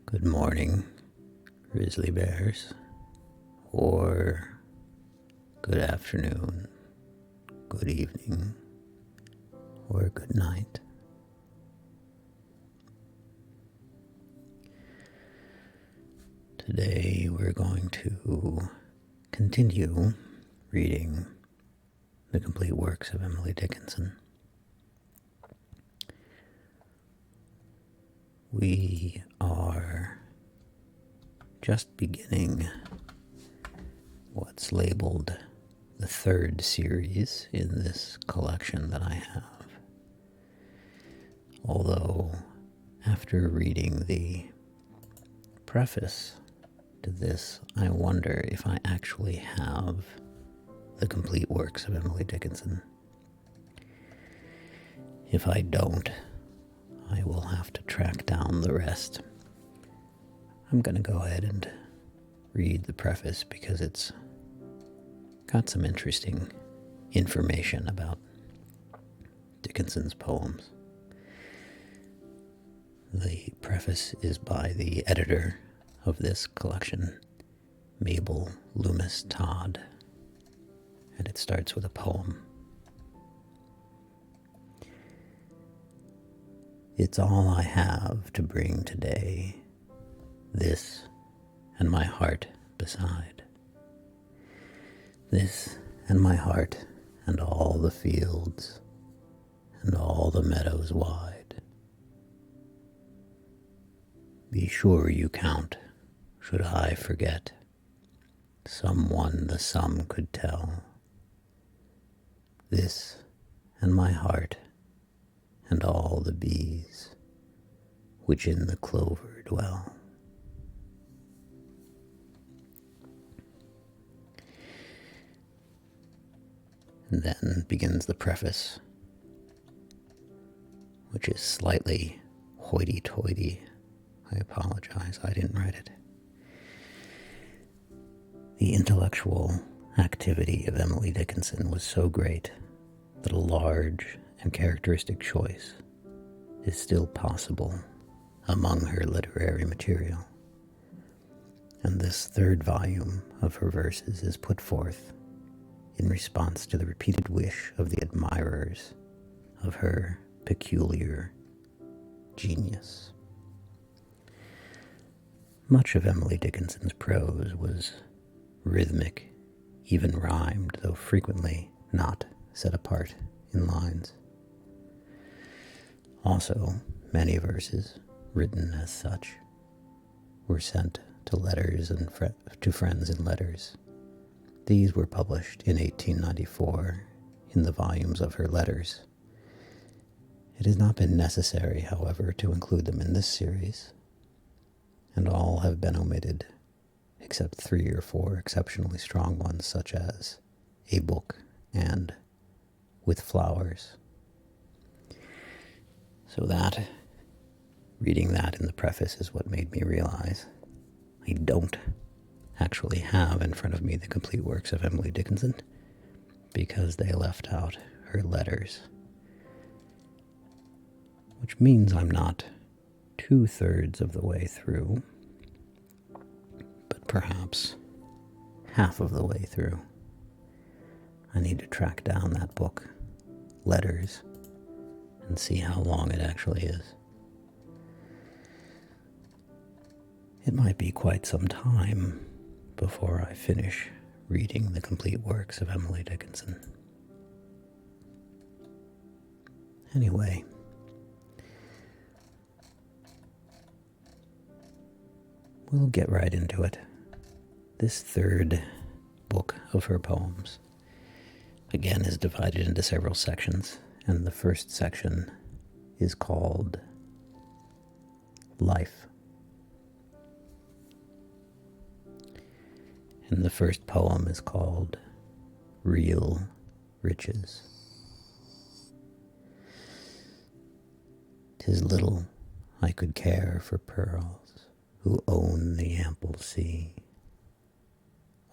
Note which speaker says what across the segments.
Speaker 1: Good morning, grizzly bears, or good afternoon, good evening, or good night. Today we're going to continue reading the complete works of Emily Dickinson. We are just beginning what's labeled the third series in this collection that I have. Although, after reading the preface to this, I wonder if I actually have the complete works of Emily Dickinson. If I don't, I will have to track down the rest. I'm going to go ahead and read the preface because it's got some interesting information about Dickinson's poems. The preface is by the editor of this collection, Mabel Loomis Todd, and it starts with a poem. It's all I have to bring today, this and my heart beside. This and my heart and all the fields and all the meadows wide. Be sure you count, should I forget, someone the sum could tell. This and my heart and all the bees which in the clover dwell. And then begins the preface, which is slightly hoity-toity. I apologize, I didn't write it. The intellectual activity of Emily Dickinson was so great that a large and characteristic choice is still possible among her literary material. And this third volume of her verses is put forth in response to the repeated wish of the admirers of her peculiar genius. Much of Emily Dickinson's prose was rhythmic, even rhymed, though frequently not set apart in lines. Also, many verses, written as such, were sent to letters and to friends in letters. These were published in 1894 in the volumes of her letters. It has not been necessary, however, to include them in this series, and all have been omitted, except 3 or 4 exceptionally strong ones, such as A Book and With Flowers. So reading that in the preface is what made me realize I don't actually have in front of me the complete works of Emily Dickinson because they left out her letters, which means I'm not 2/3 of the way through, but perhaps half of the way through. I need to track down that book, Letters, and see how long it actually is. It might be quite some time before I finish reading the complete works of Emily Dickinson. Anyway, we'll get right into it. This third book of her poems, again, is divided into several sections, and the first section is called Life. And the first poem is called Real Riches. 'Tis little I could care for pearls who own the ample sea,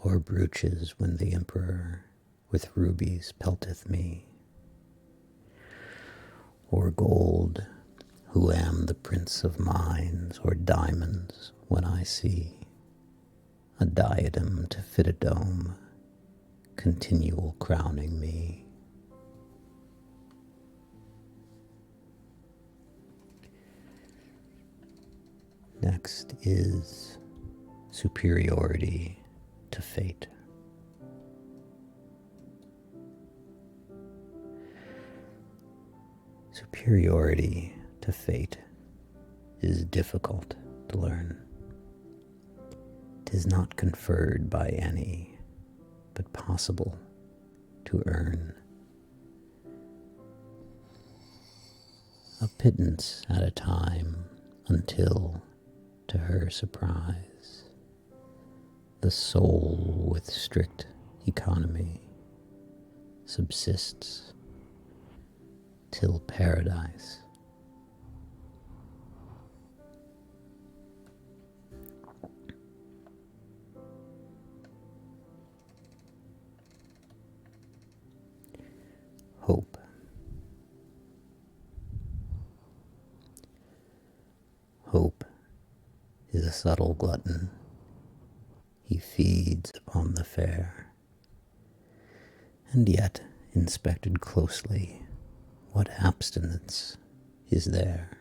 Speaker 1: or brooches when the emperor with rubies pelteth me, or gold who am the prince of mines or diamonds when I see a diadem to fit a dome, continual crowning me. Next is superiority to fate. Superiority to fate is difficult to learn. 'Tis not conferred by any, but possible to earn. A pittance at a time, until, to her surprise, the soul with strict economy subsists till paradise. Hope. Hope is a subtle glutton. He feeds upon the fair, and yet, inspected closely, what abstinence is there?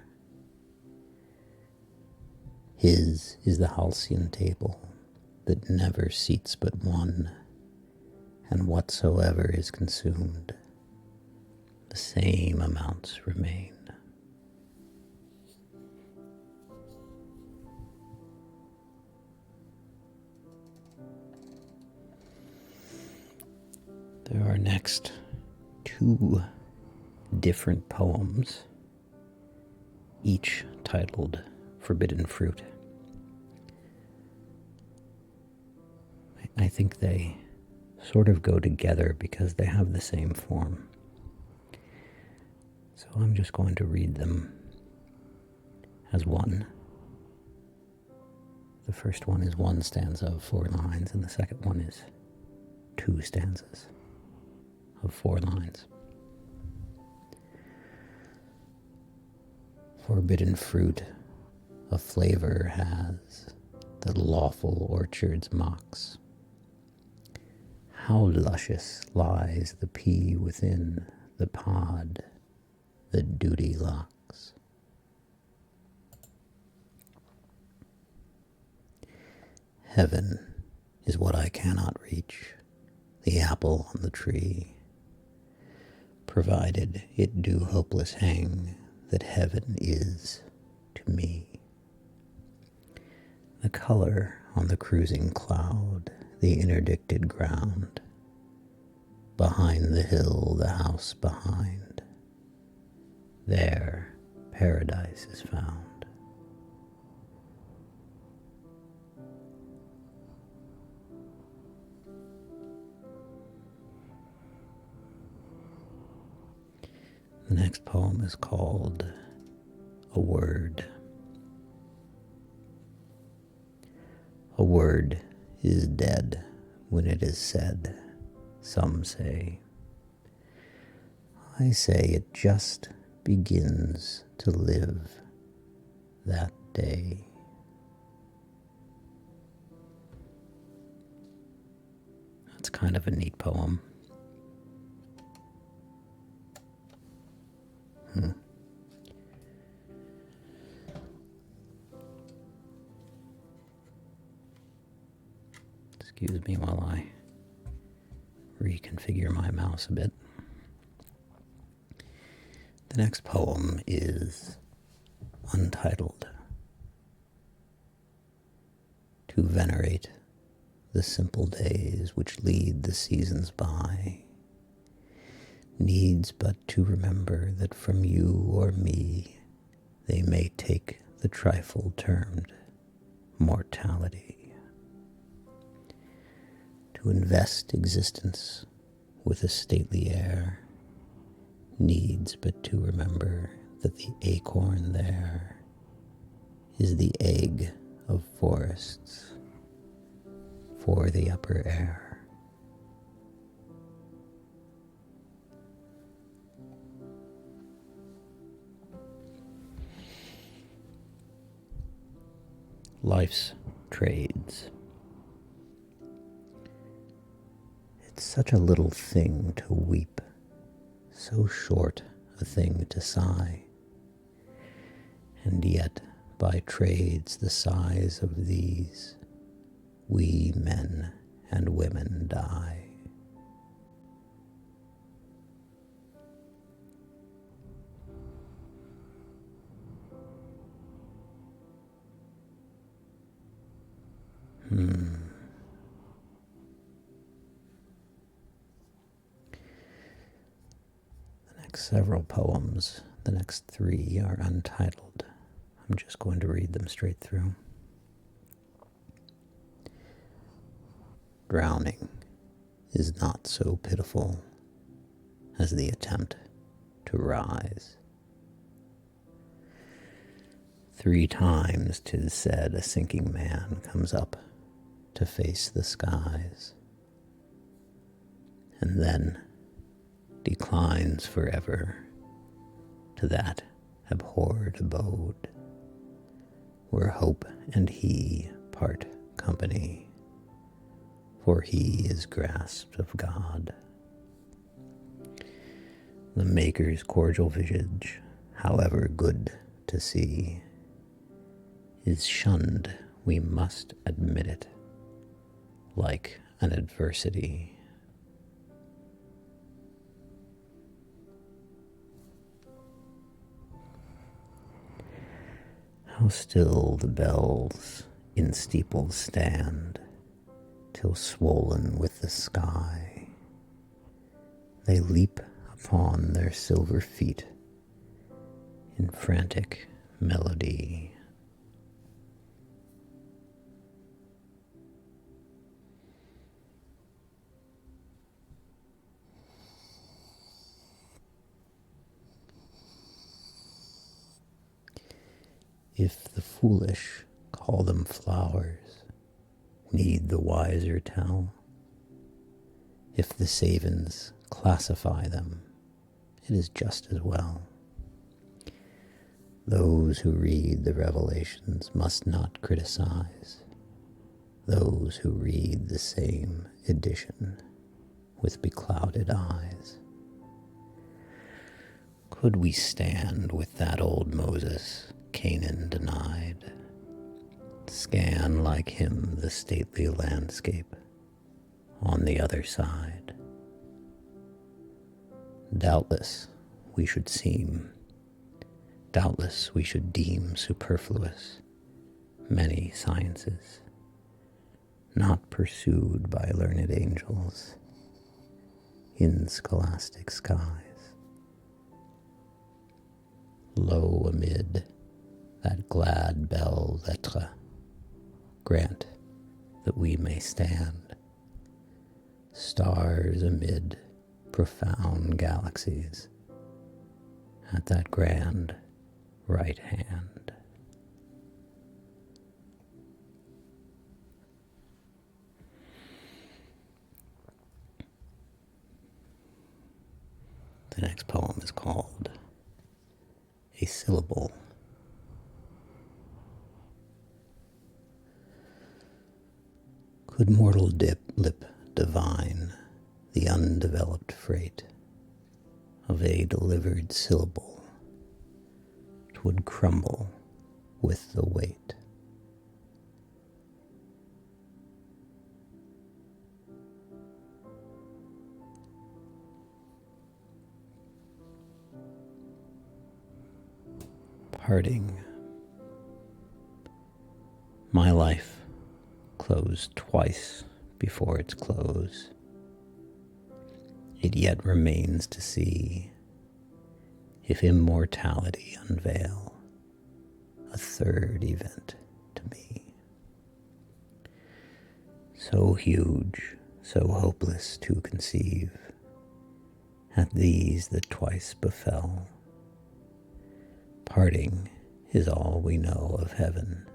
Speaker 1: His is the halcyon table that never seats but one, and whatsoever is consumed, the same amounts remain. There are next two different poems, each titled Forbidden Fruit. I think they sort of go together because they have the same form. So I'm just going to read them as one. The first one is one stanza of 4 lines, and the second one is 2 stanzas of 4 lines. Forbidden fruit a flavor has that lawful orchards mocks. How luscious lies the pea within the pod that duty locks. Heaven is what I cannot reach, the apple on the tree, provided it do hopeless hang that heaven is to me. The color on the cruising cloud, the interdicted ground, behind the hill, the house behind, there paradise is found. The next poem is called A Word. A word is dead when it is said, some say. I say it just begins to live that day. That's kind of a neat poem. Excuse me while I reconfigure my mouse a bit. The next poem is untitled. To venerate the simple days which lead the seasons by, needs but to remember that from you or me they may take the trifle termed mortality. To invest existence with a stately air needs but to remember that the acorn there is the egg of forests for the upper air. Life's trades. It's such a little thing to weep, so short a thing to sigh, and yet by trades the size of these, we men and women die. The next several poems, the next 3 are untitled. I'm just going to read them straight through. Drowning is not so pitiful as the attempt to rise. 3 times 'tis said a sinking man comes up to face the skies, and then declines forever to that abhorred abode, where hope and he part company, for he is grasped of God. The Maker's cordial visage, however good to see, is shunned, we must admit it, like an adversity. How still the bells in steeples stand, till swollen with the sky, they leap upon their silver feet in frantic melody. If the foolish call them flowers, need the wiser tell? If the savans classify them, it is just as well. Those who read the revelations must not criticize those who read the same edition with beclouded eyes. Could we stand with that old Moses Canaan denied, scan like him the stately landscape on the other side? Doubtless we should deem superfluous many sciences not pursued by learned angels in scholastic skies. Low amid that glad belles lettres, grant that we may stand, stars amid profound galaxies, at that grand right hand. The next poem is called A Syllable. Could mortal lip divine the undeveloped freight of a delivered syllable, 'twould crumble with the weight. Parting. My life closed twice before its close. It yet remains to see if immortality unveil a third event to me. So huge, so hopeless to conceive, at these that twice befell. Parting is all we know of heaven,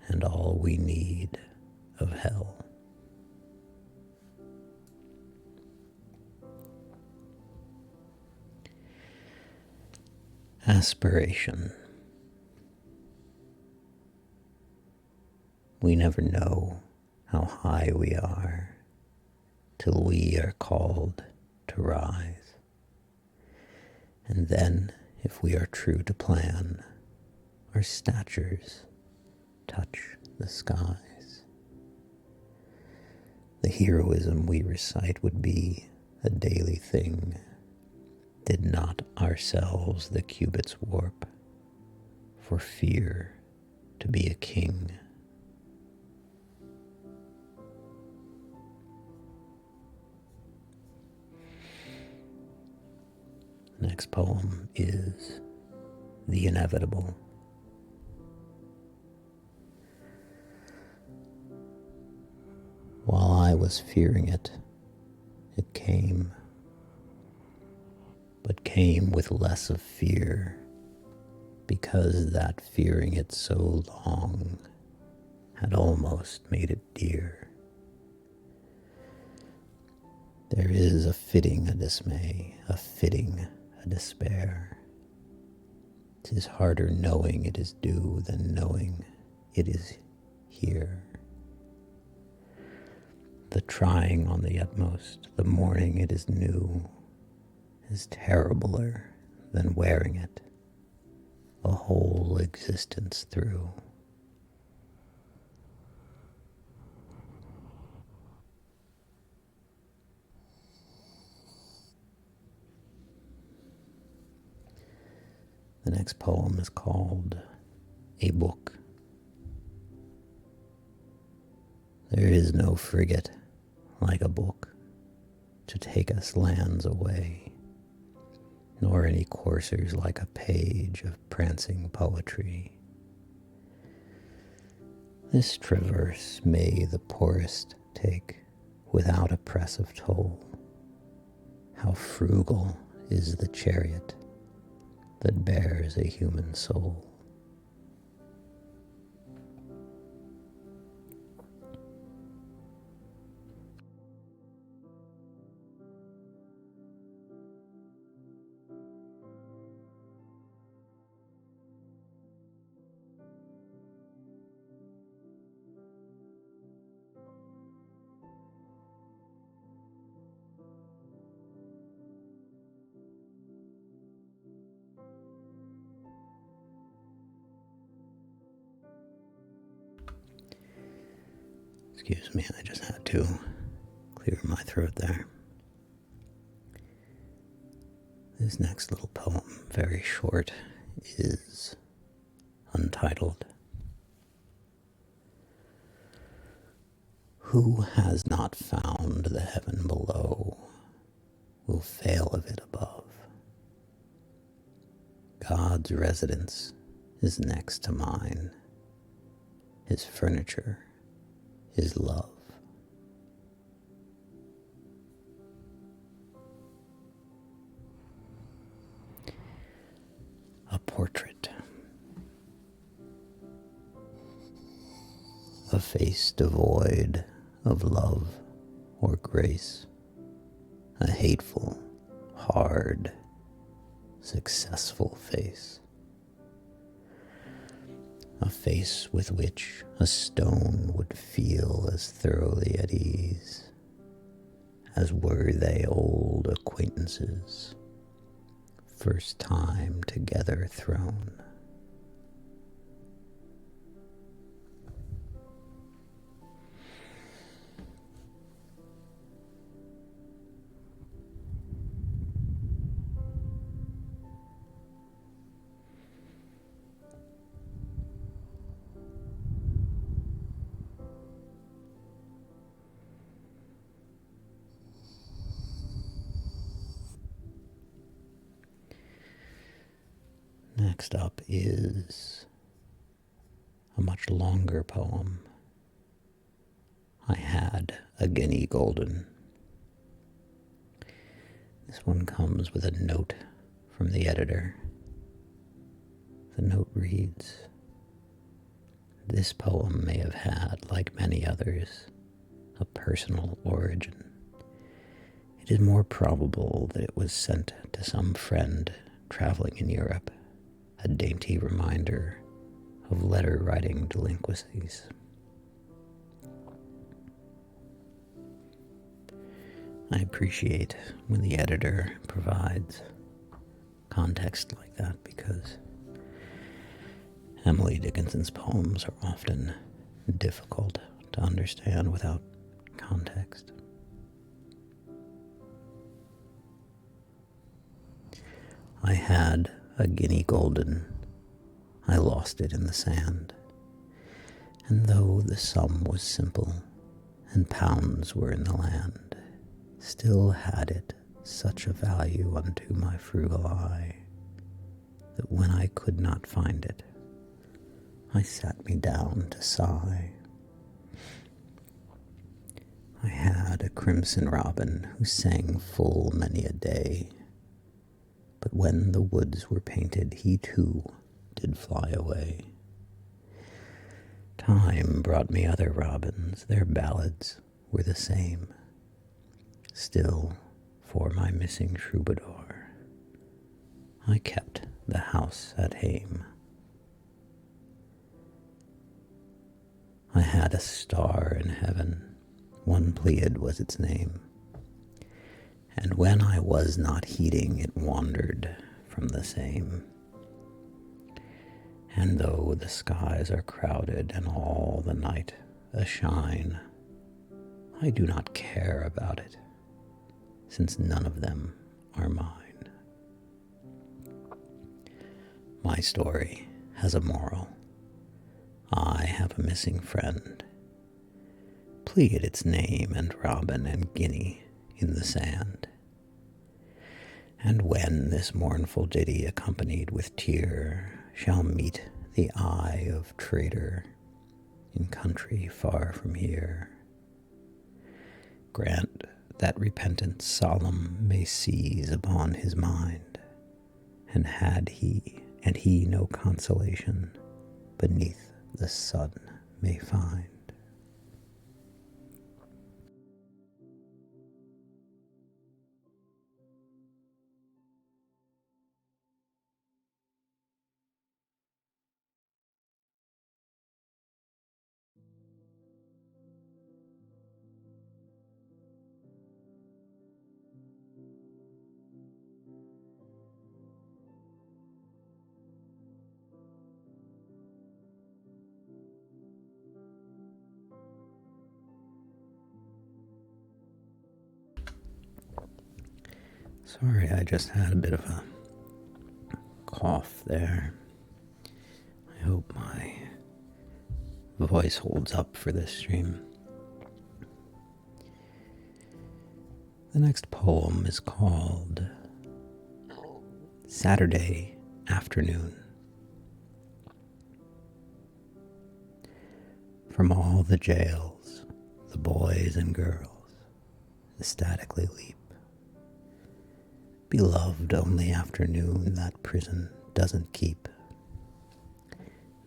Speaker 1: and all we need of hell. Aspiration. We never know how high we are till we are called to rise. And then, if we are true to plan, our statures touch the skies. The heroism we recite would be a daily thing, did not ourselves the cubits warp, for fear to be a king. Next poem is The Inevitable. While I was fearing it, it came, but came with less of fear, because that fearing it so long had almost made it dear. There is a fitting a dismay, a fitting a despair. 'Tis harder knowing it is due than knowing it is here. The trying on the utmost, the morning it is new, is terribler than wearing it a whole existence through. The next poem is called A Book. There is no frigate like a book to take us lands away, nor any coursers like a page of prancing poetry. This traverse may the poorest take without a press of toll. How frugal is the chariot that bears a human soul. Excuse me, I just had to clear my throat there. This next little poem, very short, is untitled. Who has not found the heaven below will fail of it above. God's residence is next to mine, his furniture is love. A portrait. A face devoid of love or grace. A hateful, hard, successful face. A face with which a stone would feel as thoroughly at ease as were they old acquaintances, first time together thrown. Next up is a much longer poem. I had a guinea golden. This one comes with a note from the editor. The note reads, "This poem may have had, like many others, a personal origin. It is more probable that it was sent to some friend traveling in Europe, a dainty reminder of letter-writing delinquencies. I appreciate when the editor provides context like that, because Emily Dickinson's poems are often difficult to understand without context. I had a guinea golden, I lost it in the sand, and though the sum was simple, and pounds were in the land, still had it such a value unto my frugal eye, that when I could not find it, I sat me down to sigh. I had a crimson robin who sang full many a day, but when the woods were painted, he too did fly away. Time brought me other robins, their ballads were the same. Still, for my missing troubadour, I kept the house at hame. I had a star in heaven, one Pleiad was its name, and when I was not heeding, it wandered from the same. And though the skies are crowded and all the night ashine, I do not care about it, since none of them are mine. My story has a moral. I have a missing friend, Pleiad its name, and robin and guinea in the sand. And when this mournful ditty, accompanied with tear, shall meet the eye of trader in country far from here, grant that repentance solemn may seize upon his mind, and he no consolation beneath the sun may find. Sorry, I just had a bit of a cough there. I hope my voice holds up for this stream. The next poem is called Saturday Afternoon. From all the jails, the boys and girls ecstatically leap. Beloved only afternoon that prison doesn't keep.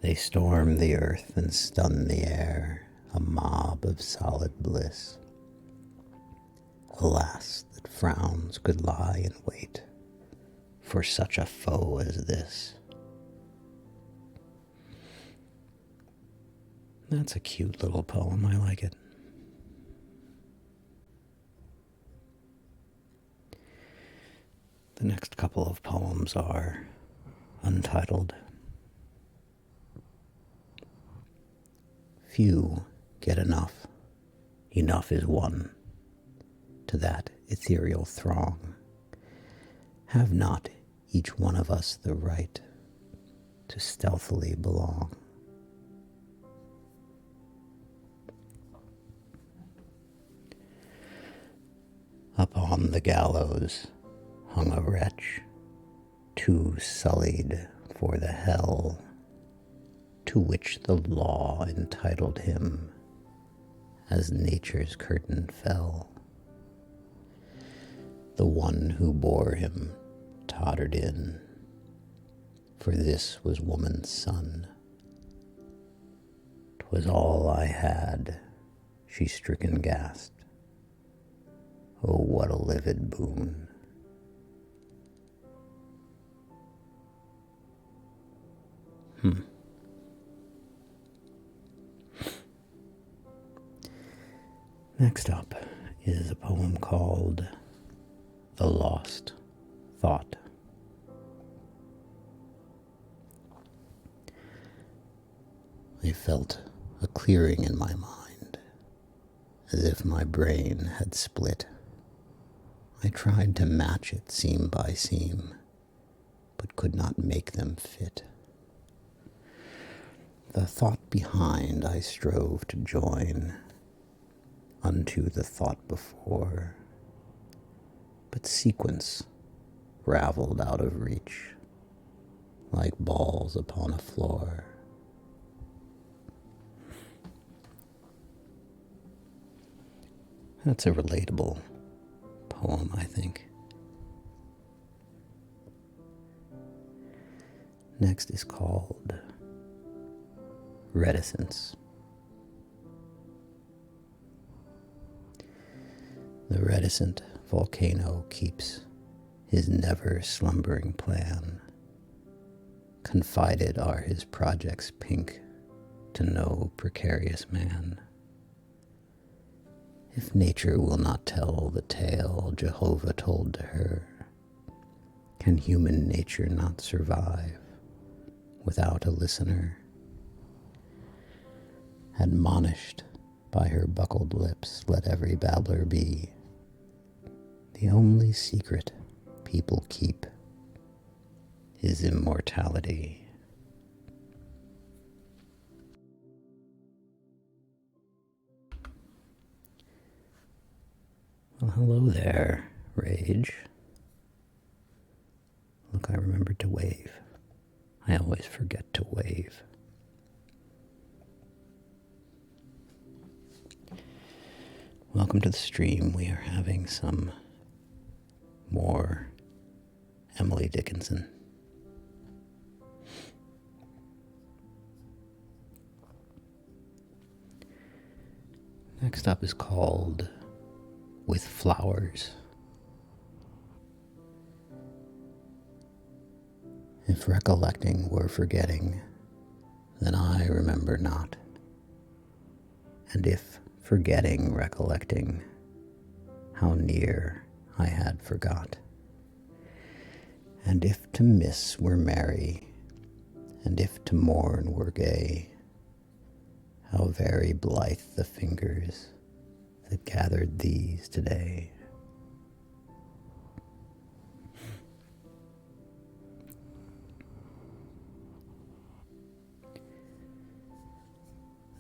Speaker 1: They storm the earth and stun the air, a mob of solid bliss. Alas, that frowns could lie in wait for such a foe as this. That's a cute little poem, I like it. The next couple of poems are untitled. Few get enough, enough is one. To that ethereal throng, have not each one of us the right to stealthily belong? Upon the gallows hung a wretch, too sullied for the hell to which the law entitled him as nature's curtain fell. The one who bore him tottered in, for this was woman's son. 'Twas all I had, she stricken gasped. Oh, what a livid boon. Next up is a poem called The Lost Thought. I felt a clearing in my mind, as if my brain had split. I tried to match it seam by seam, but could not make them fit. The thought behind I strove to join unto the thought before, but sequence raveled out of reach, like balls upon a floor. That's a relatable poem, I think. Next is called Reticence. The reticent volcano keeps his never slumbering plan. Confided are his projects pink to no precarious man. If nature will not tell the tale Jehovah told to her, can human nature not survive without a listener? Admonished by her buckled lips, let every babbler be. The only secret people keep is immortality. Well, hello there, Rage. Look, I remembered to wave. I always forget to wave. Welcome to the stream. We are having some more Emily Dickinson. Next up is called With Flowers. If recollecting were forgetting, then I remember not. And if forgetting recollecting, how near I had forgot. And if to miss were merry, and if to mourn were gay, how very blithe the fingers that gathered these today.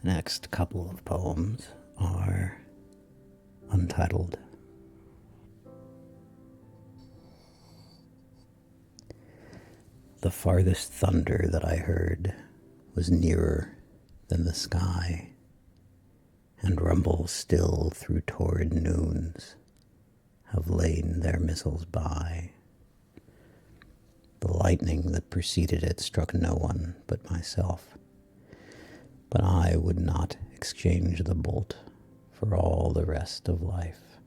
Speaker 1: The next couple of poems are untitled. The farthest thunder that I heard was nearer than the sky, and rumbles still through torrid noons have lain their missiles by. The lightning that preceded it struck no one but myself, but I would not exchange the bolt for all the rest of life.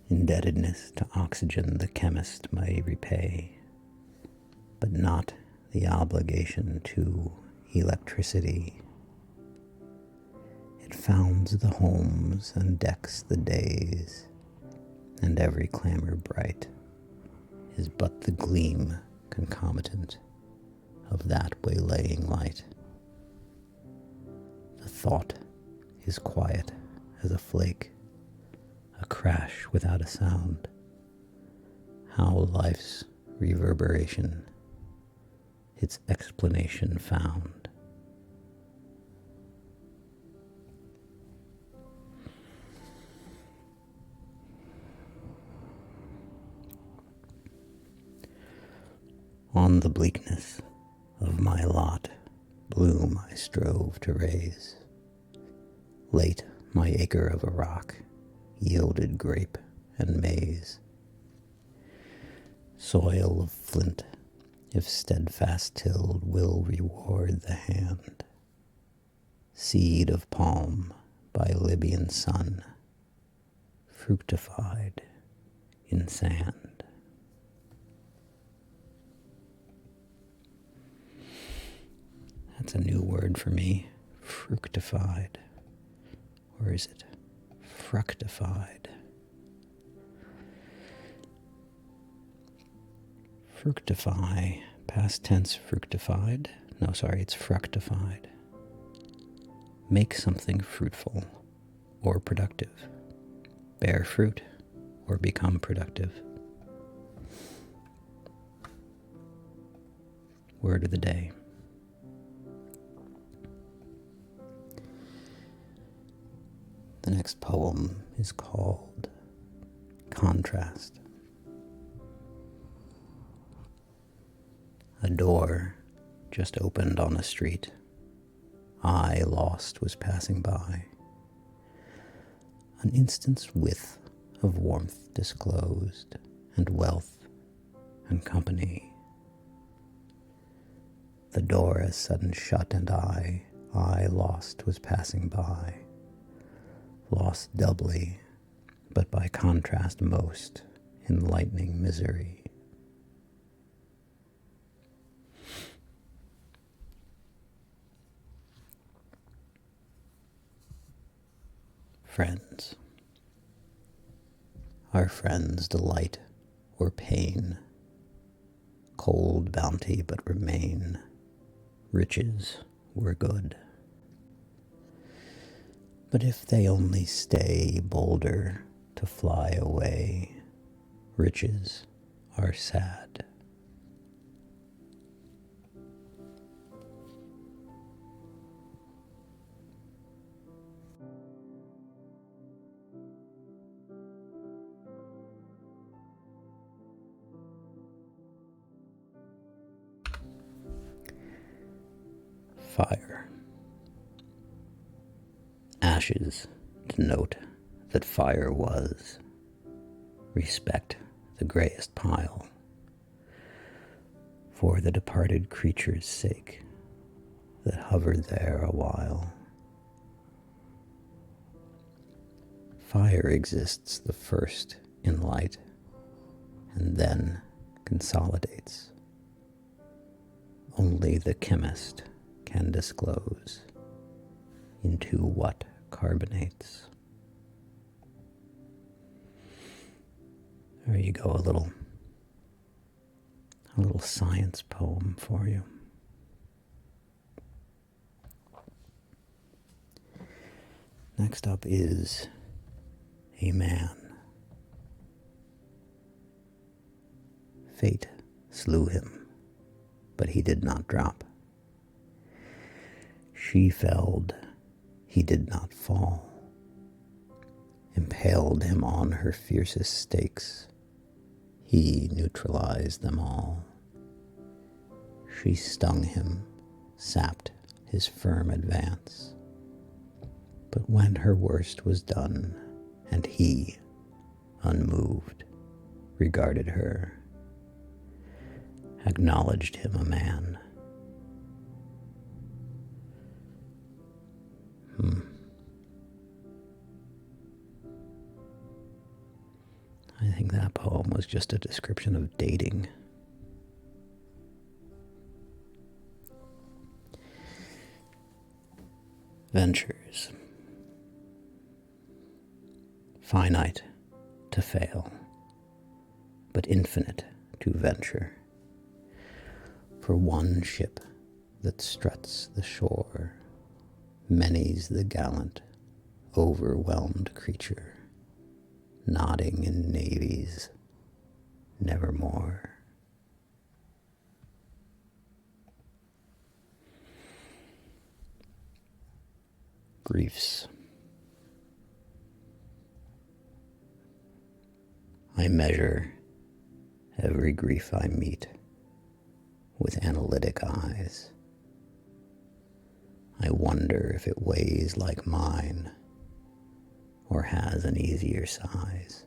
Speaker 1: Indebtedness to oxygen the chemist may repay, but not the obligation to electricity. It founds the homes and decks the days, and every clamor bright is but the gleam concomitant of that waylaying light. The thought is quiet as a flake, a crash without a sound. How life's reverberation its explanation found. On the bleakness of my lot, bloom I strove to raise. Late my acre of a rock yielded grape and maize. Soil of flint, if steadfast tilled, will reward the hand. Seed of palm by Libyan sun, fructified in sand. That's a new word for me, fructified. Or is it fructified. Fructify, past tense fructified. No, sorry, it's fructified. Make something fruitful or productive. Bear fruit or become productive. Word of the day. The next poem is called Contrast. A door just opened on a street. I, lost, was passing by. An instant's width of warmth disclosed, and wealth and company. The door as sudden shut, and I, lost, was passing by. Lost doubly, but by contrast most, enlightening misery. Friends. Are friends delight or pain? Cold bounty but remain. Riches were good. But if they only stay, bolder to fly away, riches are sad. Fire. Ashes denote that fire was. Respect the grayest pile. For the departed creature's sake that hovered there a while. Fire exists the first in light, and then consolidates. Only the chemist can disclose into what carbonates. There you go, a little science poem for you. Next up is a man. Fate slew him, but he did not drop. She felled, he did not fall. Impaled him on her fiercest stakes, he neutralized them all. She stung him, sapped his firm advance. But when her worst was done, and he, unmoved, regarded her, acknowledged him a man. I think that poem was just a description of dating. Ventures. Finite to fail, but infinite to venture. For one ship that struts the shore, many's the gallant, overwhelmed creature, nodding in navies, nevermore. Griefs. I measure every grief I meet with analytic eyes. I wonder if it weighs like mine or has an easier size.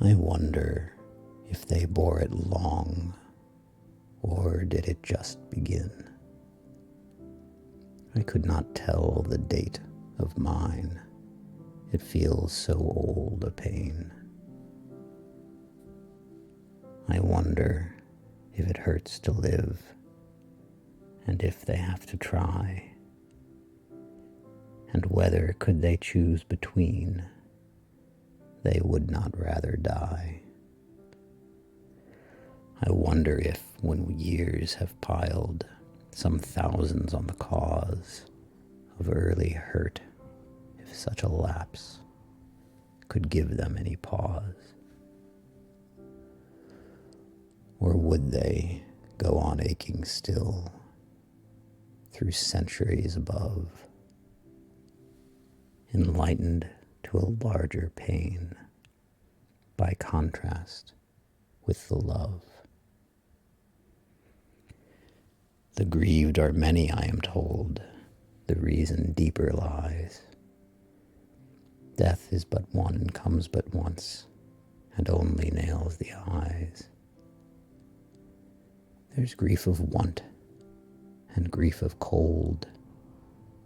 Speaker 1: I wonder if they bore it long, or did it just begin? I could not tell the date of mine. It feels so old a pain. I wonder if it hurts to live, and if they have to try, and whether could they choose between, they would not rather die. I wonder if, when years have piled some thousands on the cause of early hurt, if such a lapse could give them any pause. Or would they go on aching still through centuries above, enlightened to a larger pain by contrast with the love? The grieved are many, I am told. The reason deeper lies. Death is but one and comes but once, and only nails the eyes. There's grief of want, and grief of cold,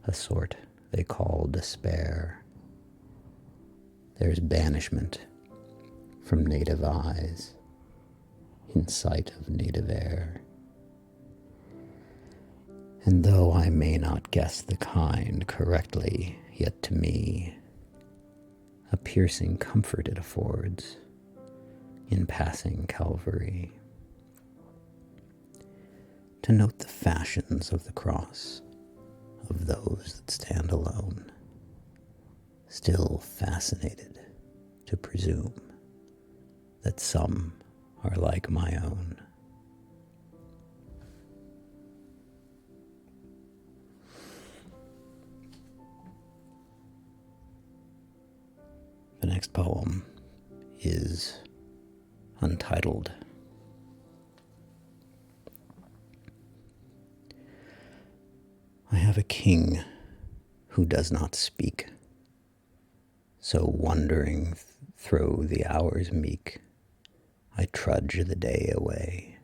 Speaker 1: a sort they call despair. There's banishment from native eyes, in sight of native air. And though I may not guess the kind correctly, yet to me a piercing comfort it affords in passing Calvary, to note the fashions of the cross of those that stand alone, still fascinated to presume that some are like my own. The next poem is untitled. I have a king who does not speak, so wandering through the hours meek, I trudge the day away,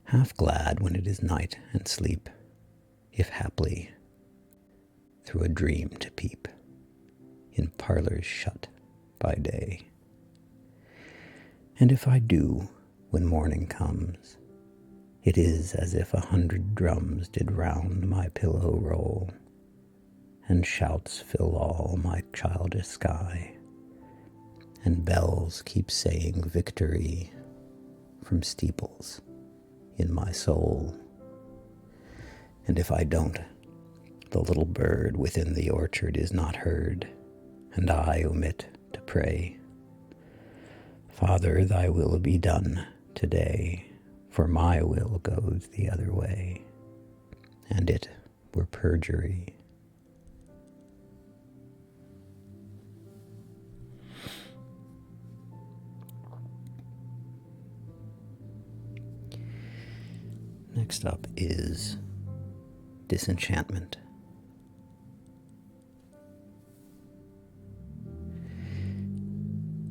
Speaker 1: half glad when it is night and sleep, if haply through a dream to peep in parlors shut by day. And if I do, when morning comes, it is as if 100 drums did round my pillow roll, and shouts fill all my childish sky, and bells keep saying victory from steeples in my soul. And if I don't, the little bird within the orchard is not heard, and I omit to pray, Father, thy will be done today, for my will goes the other way, and it were perjury. Next up is Disenchantment.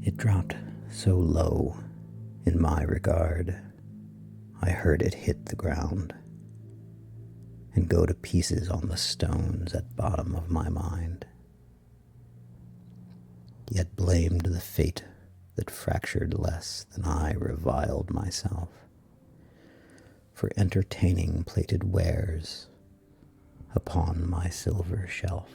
Speaker 1: It dropped so low in my regard, I heard it hit the ground and go to pieces on the stones at bottom of my mind, yet blamed the fate that fractured less than I reviled myself for entertaining plated wares upon my silver shelf.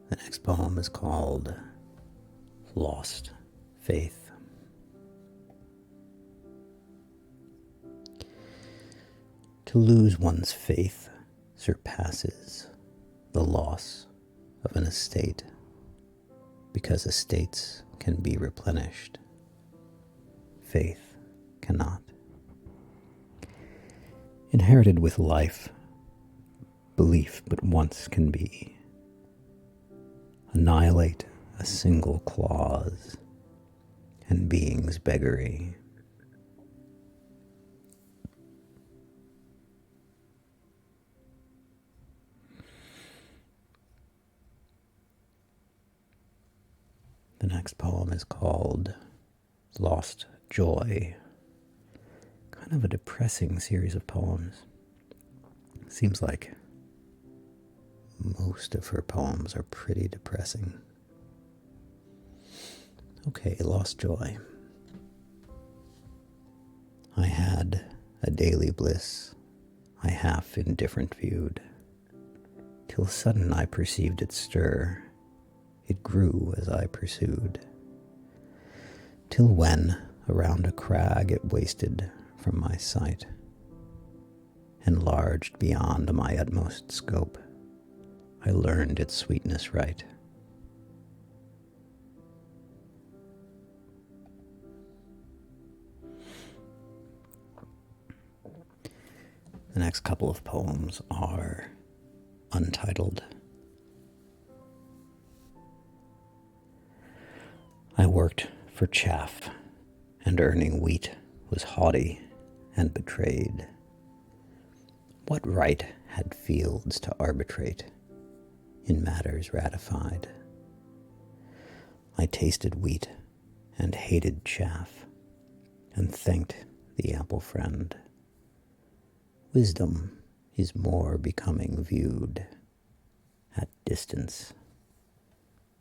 Speaker 1: The next poem is called Lost Faith. To lose one's faith surpasses the loss of an estate, because estates can be replenished. Faith cannot. Inherited with life, belief but once can be. Annihilate a single clause, and being's beggary. The next poem is called Lost Joy. Kind of a depressing series of poems. Seems like most of her poems are pretty depressing. Okay, Lost Joy. I had a daily bliss I half indifferent viewed, till sudden I perceived it stir. It grew as I pursued, till when around a crag it wasted from my sight, enlarged beyond my utmost scope, I learned its sweetness right. The next couple of poems are untitled. I worked for chaff, and earning wheat was haughty and betrayed. What right had fields to arbitrate in matters ratified? I tasted wheat and hated chaff, and thanked the ample friend. Wisdom is more becoming viewed at distance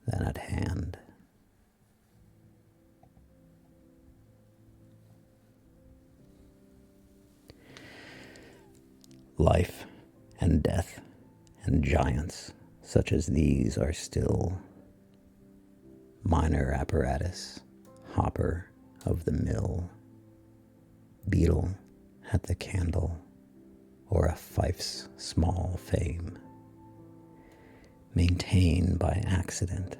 Speaker 1: than at hand. Life and death and giants such as these are still minor apparatus, hopper of the mill, beetle at the candle, or a fife's small fame, maintained by accident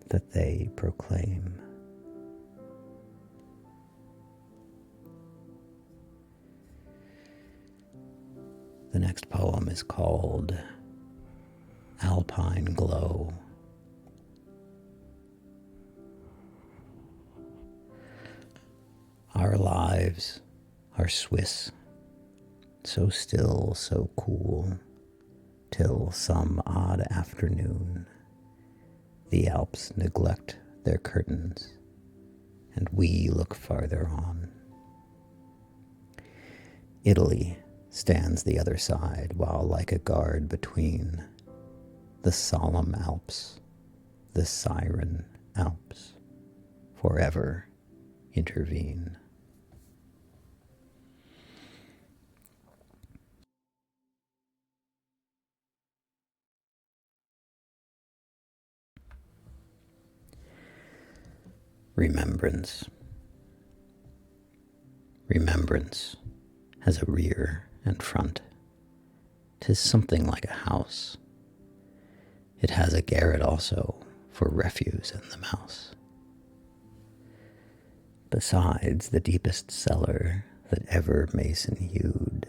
Speaker 1: that they proclaim. The next poem is called Alpine Glow. Our lives are Swiss, so still, so cool, till some odd afternoon the Alps neglect their curtains, and we look farther on. Italy stands the other side, while like a guard between the solemn Alps, the siren Alps, forever intervene. Remembrance. Remembrance has a rear and front. 'Tis something like a house. It has a garret also for refuse and the mouse. Besides the deepest cellar that ever mason hewed,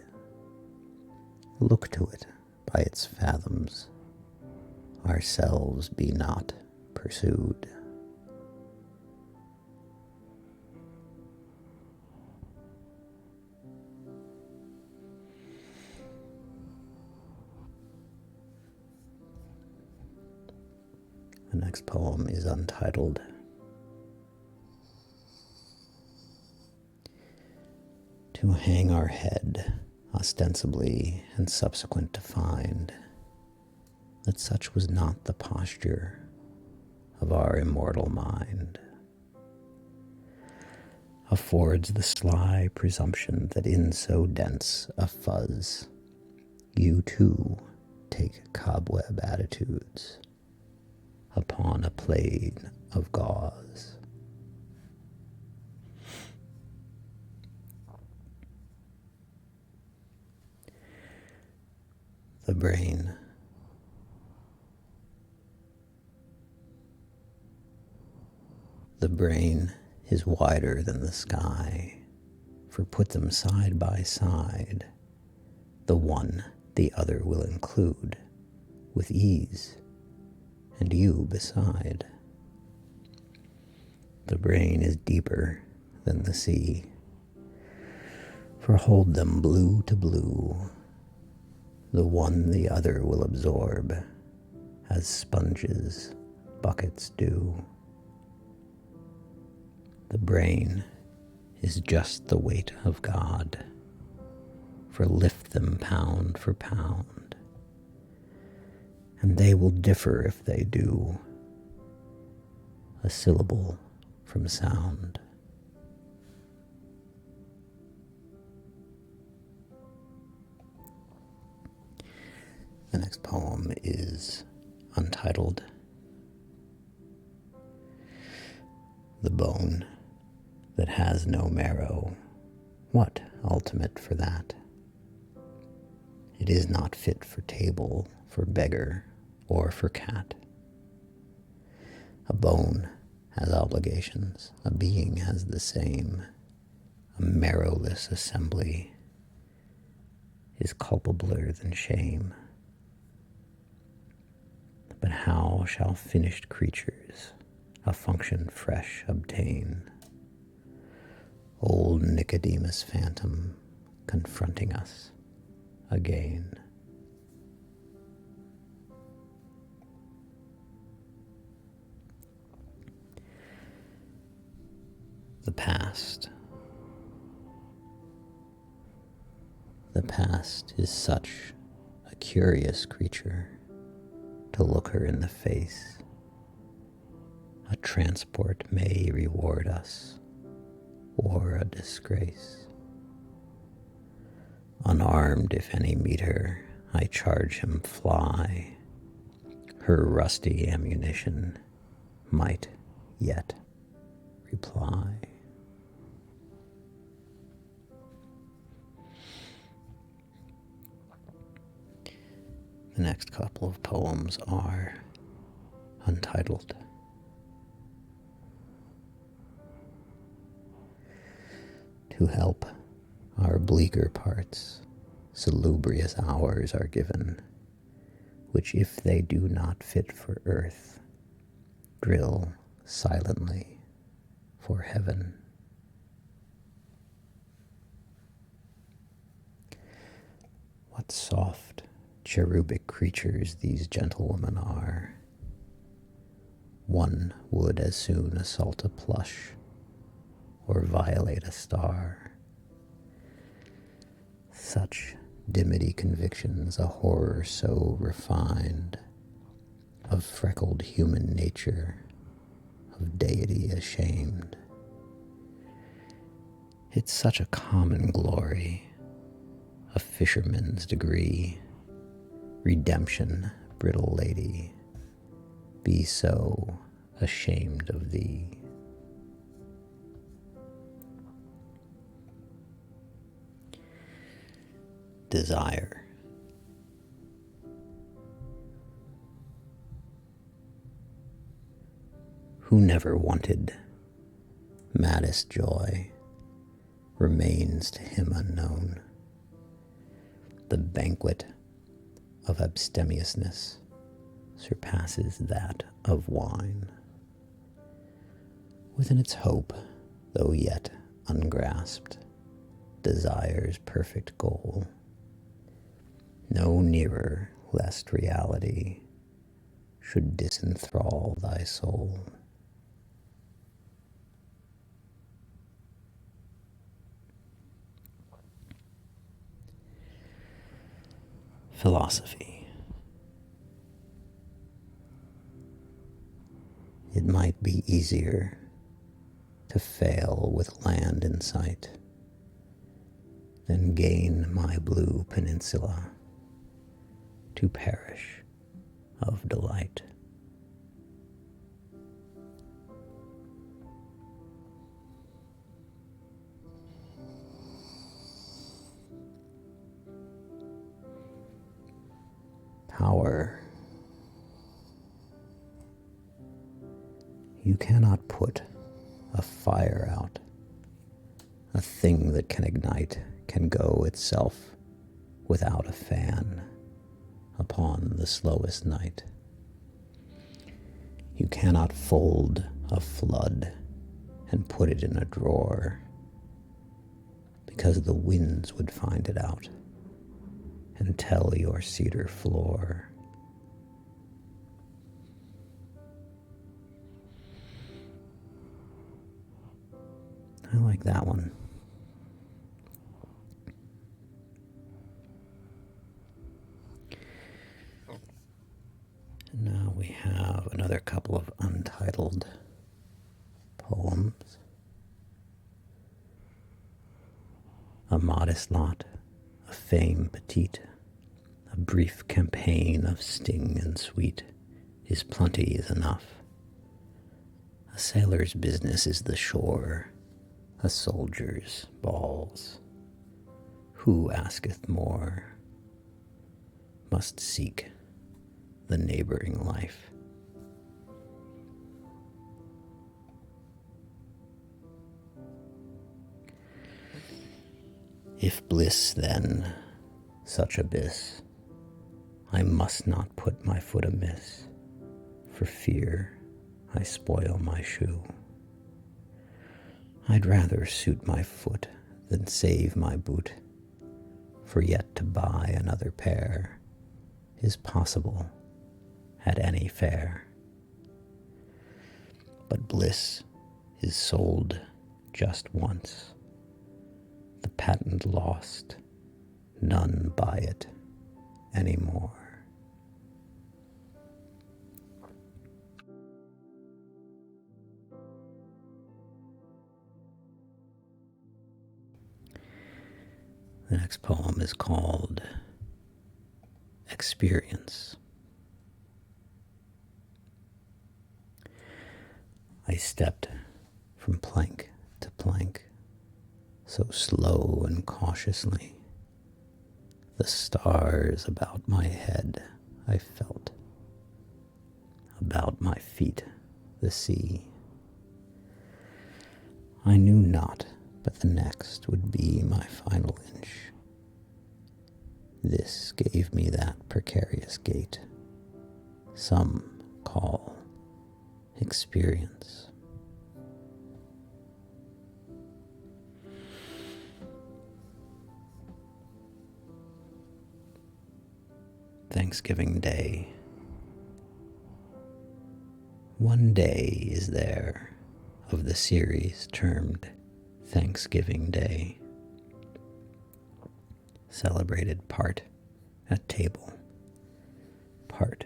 Speaker 1: look to it by its fathoms, ourselves be not pursued. The next poem is untitled. To hang our head ostensibly and subsequent to find that such was not the posture of our immortal mind, affords the sly presumption that in so dense a fuzz you too take cobweb attitudes upon a plane of gauze. The brain. The brain is wider than the sky, for put them side by side, the one the other will include with ease, and you beside. The brain is deeper than the sea, for hold them blue to blue, the one the other will absorb, as sponges buckets do. The brain is just the weight of God, for lift them pound for pound, and they will differ if they do, a syllable from sound. The next poem is untitled. The bone that has no marrow, what ultimate for that? It is not fit for table, for beggar, or for cat. A bone has obligations, a being has the same. A marrowless assembly is culpabler than shame. But how shall finished creatures a function fresh obtain? Old Nicodemus phantom confronting us again. The past. The past is such a curious creature to look her in the face. A transport may reward us, or a disgrace. Unarmed if any meet her, I charge him fly. Her rusty ammunition might yet reply. The next couple of poems are untitled. To help our bleaker parts, salubrious hours are given, which if they do not fit for earth, drill silently for heaven. What soft, cherubic creatures these gentlewomen are. One would as soon assault a plush or violate a star. Such dimity convictions, a horror so refined, of freckled human nature, of deity ashamed. It's such a common glory, a fisherman's degree. Redemption, brittle lady, be so ashamed of thee. Desire. Who never wanted maddest joy remains to him unknown. The banquet of abstemiousness surpasses that of wine. Within its hope, though yet ungrasped, desire's perfect goal. No nearer, lest reality should disenthrall thy soul. Philosophy. It might be easier to fail with land in sight than gain my blue peninsula to perish of delight. Power. You cannot put a fire out. A thing that can ignite can go itself without a fan upon the slowest night. You cannot fold a flood and put it in a drawer, because the winds would find it out and tell your cedar floor. I like that one. And now we have another couple of untitled poems. A modest lot of fame petite, a brief campaign of sting and sweet, is plenty is enough. A sailor's business is the shore, a soldier's balls. Who asketh more must seek the neighboring life. If bliss, then, such abyss, I must not put my foot amiss, for fear I spoil my shoe. I'd rather suit my foot than save my boot, for yet to buy another pair is possible at any fair. But bliss is sold just once, the patent lost, none buy it anymore. The next poem is called Experience. I stepped from plank to plank, so slow and cautiously. The stars about my head I felt, about my feet the sea. I knew not but the next would be my final inch. This gave me that precarious gait some call experience. Thanksgiving Day. One day is there of the series termed Thanksgiving Day, celebrated part at table, part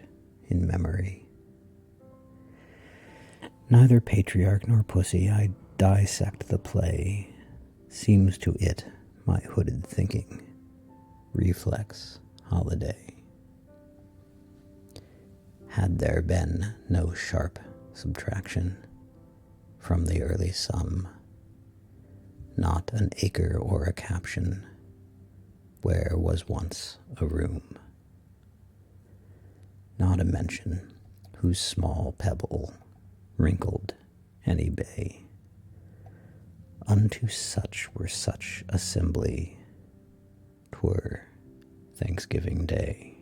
Speaker 1: in memory. Neither patriarch nor pussy, I dissect the play, seems to it my hooded thinking, reflex holiday. Had there been no sharp subtraction from the early sum, not an acre or a caption, where was once a room, not a mention whose small pebble wrinkled any bay. Unto such were such assembly, 'twere Thanksgiving Day.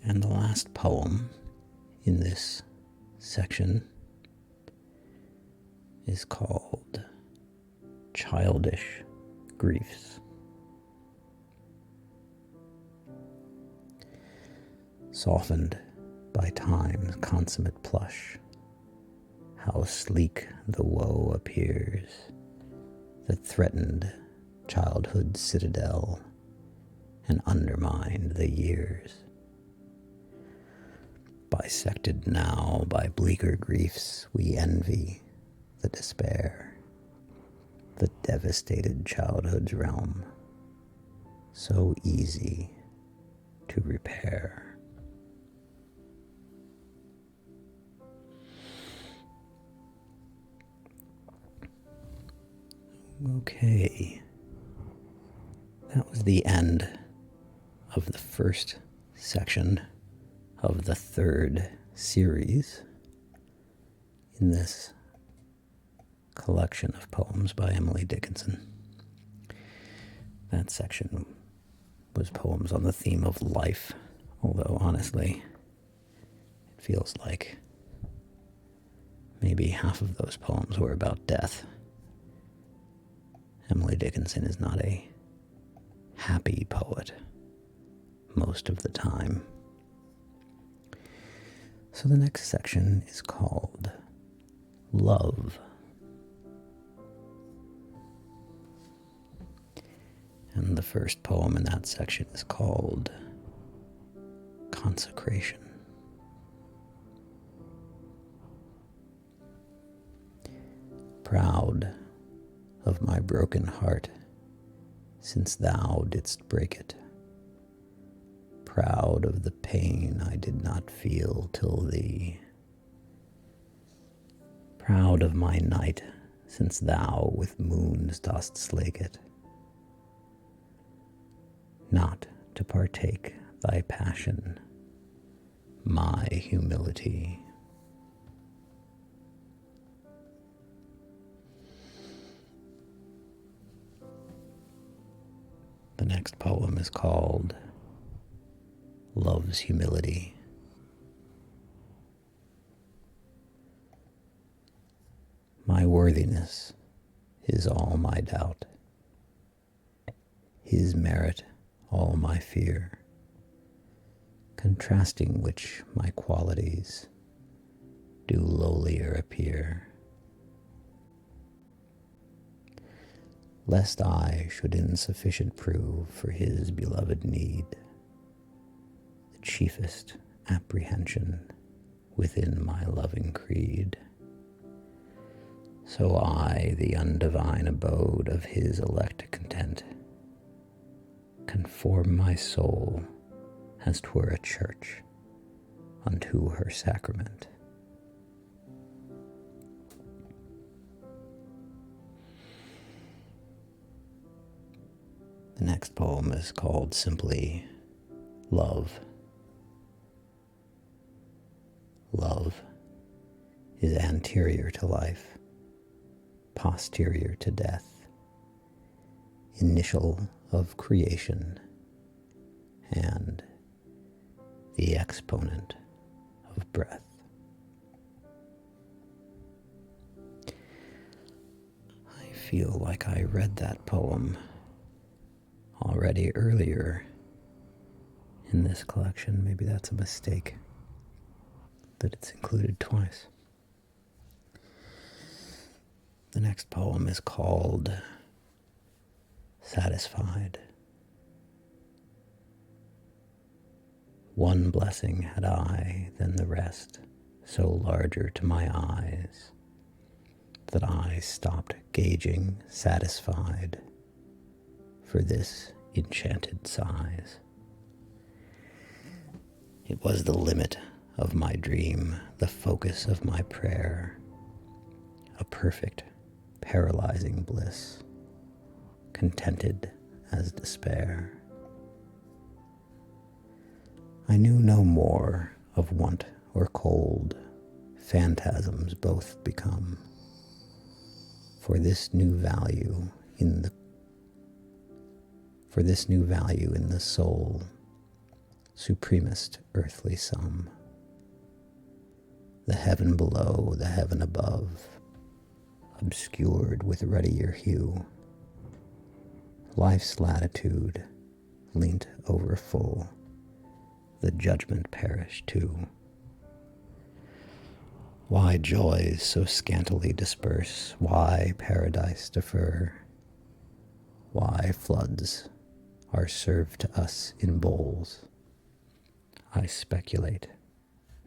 Speaker 1: And the last poem in this section is called Childish Griefs. Softened by time's consummate plush, how sleek the woe appears that threatened childhood's citadel and undermined the years. Bisected now by bleaker griefs, we envy the despair, the devastated childhood's realm, so easy to repair. Okay, that was the end of the first section of the third series in this collection of poems by Emily Dickinson. That section was poems on the theme of life, although honestly, it feels like maybe half of those poems were about death. Emily Dickinson is not a happy poet most of the time. So the next section is called Love. And the first poem in that section is called Consecration. Proud of my broken heart, since thou didst break it. Proud of the pain I did not feel till thee. Proud of my night, since thou with moons dost slake it. Not to partake thy passion, my humility. The next poem is called Love's Humility. My worthiness is all my doubt, his merit all my fear, contrasting which my qualities do lowlier appear. Lest I should insufficient prove for his beloved need, the chiefest apprehension within my loving creed. So I, the undivine abode of his elect content, conform my soul as 'twere a church unto her sacrament. The next poem is called simply Love. Love is anterior to life, posterior to death, initial of creation, and the exponent of breath. I feel like I read that poem already earlier in this collection. Maybe that's a mistake that it's included twice. The next poem is called Satisfied. One blessing had I than the rest, so larger to my eyes, that I stopped gauging satisfied for this enchanted size. It was the limit of my dream, the focus of my prayer, a perfect, paralyzing bliss, contented as despair. I knew no more of want or cold, phantasms both become, for this new value in the soul, supremest earthly sum. The heaven below, the heaven above, obscured with ruddier hue. Life's latitude leant over full, the judgment parish too. Why joys so scantily disperse? Why paradise defer? Why floods are served to us in bowls? I speculate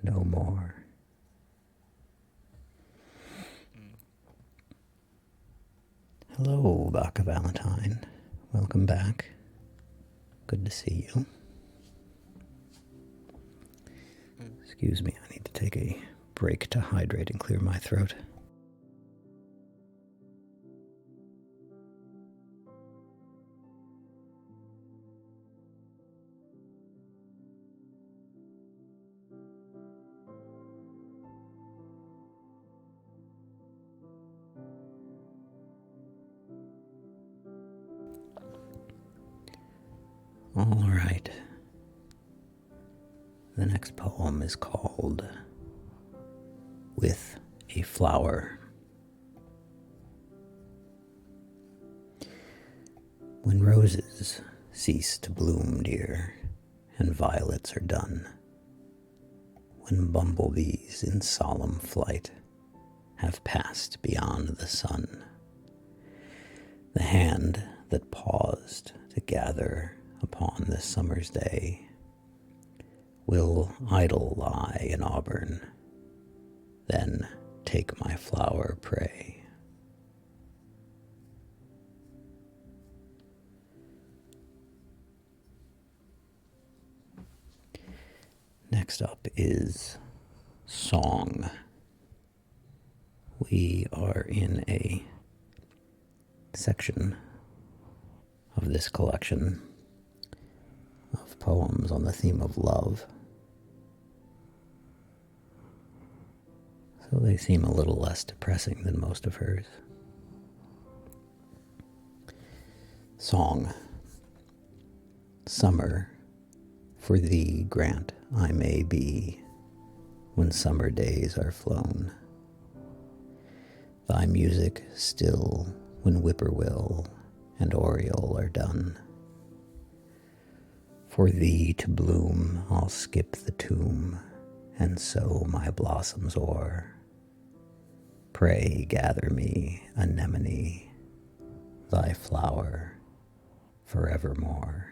Speaker 1: no more. Hello, Baka Valentine. Welcome back. Good to see you. Excuse me, I need to take a break to hydrate and clear my throat. All right. The next poem is called With a Flower. When roses cease to bloom, dear, and violets are done, when bumblebees in solemn flight have passed beyond the sun. The hand that paused to gather upon this summer's day will idle lie in auburn, then take my flower prey. Next up is Song. We are in a section of this collection of poems on the theme of love. So they seem a little less depressing than most of hers. Song. Summer, for thee grant I may be, when summer days are flown. Thy music still, when whippoorwill and oriole are done. For thee to bloom I'll skip the tomb, and sow my blossoms o'er. Pray gather me, anemone, thy flower forevermore.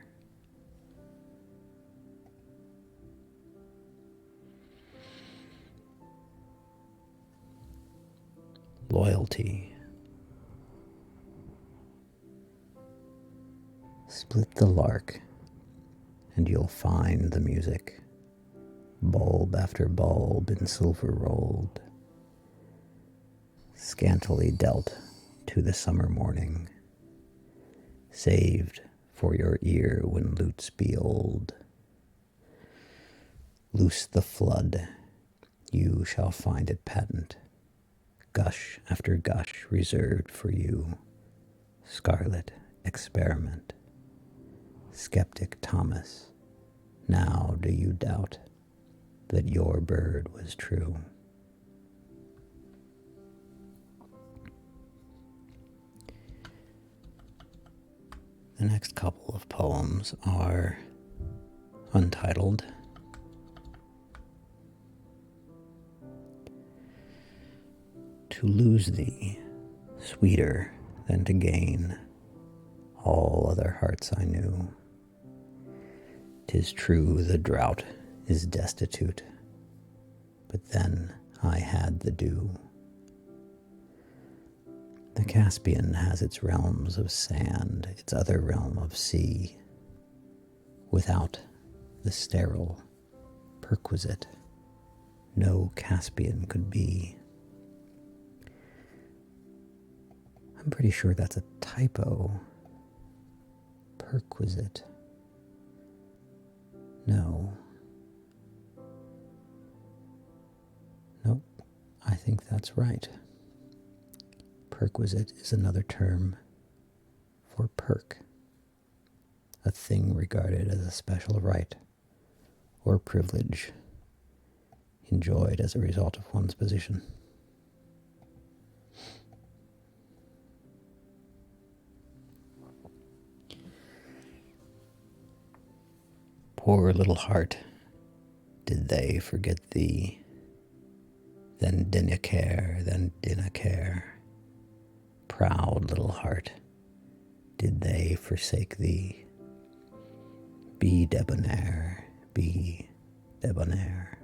Speaker 1: Loyalty. Split the lark, and you'll find the music, bulb after bulb in silver rolled, scantily dealt to the summer morning, saved for your ear when lutes be old. Loose the flood, you shall find it patent, gush after gush reserved for you, scarlet experiment. Skeptic Thomas, now do you doubt that your bird was true? The next couple of poems are untitled. To lose thee, sweeter than to gain all other hearts I knew. 'Tis true the drought is destitute, but then I had the dew. The Caspian has its realms of sand, its other realm of sea. Without the sterile perquisite, no Caspian could be. I'm pretty sure that's a typo. Perquisite. No. Nope, I think that's right. Perquisite is another term for perk, a thing regarded as a special right or privilege enjoyed as a result of one's position. Poor little heart, did they forget thee? Then dinna care, then dinna care. Proud little heart, did they forsake thee? Be debonair, be debonair.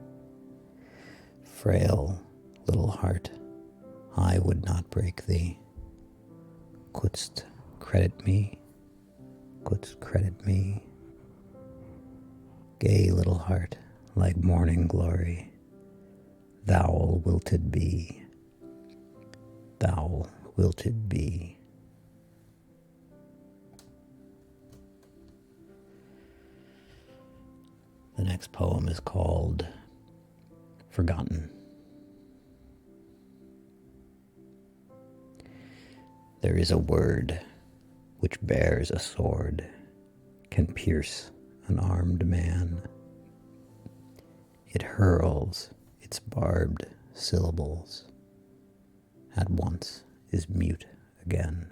Speaker 1: Frail little heart, I would not break thee. Couldst credit me, couldst credit me. Gay little heart, like morning glory, thou wilted be, thou wilted be. The next poem is called Forgotten. There is a word which bears a sword, can pierce an armed man. It hurls its barbed syllables, at once is mute again.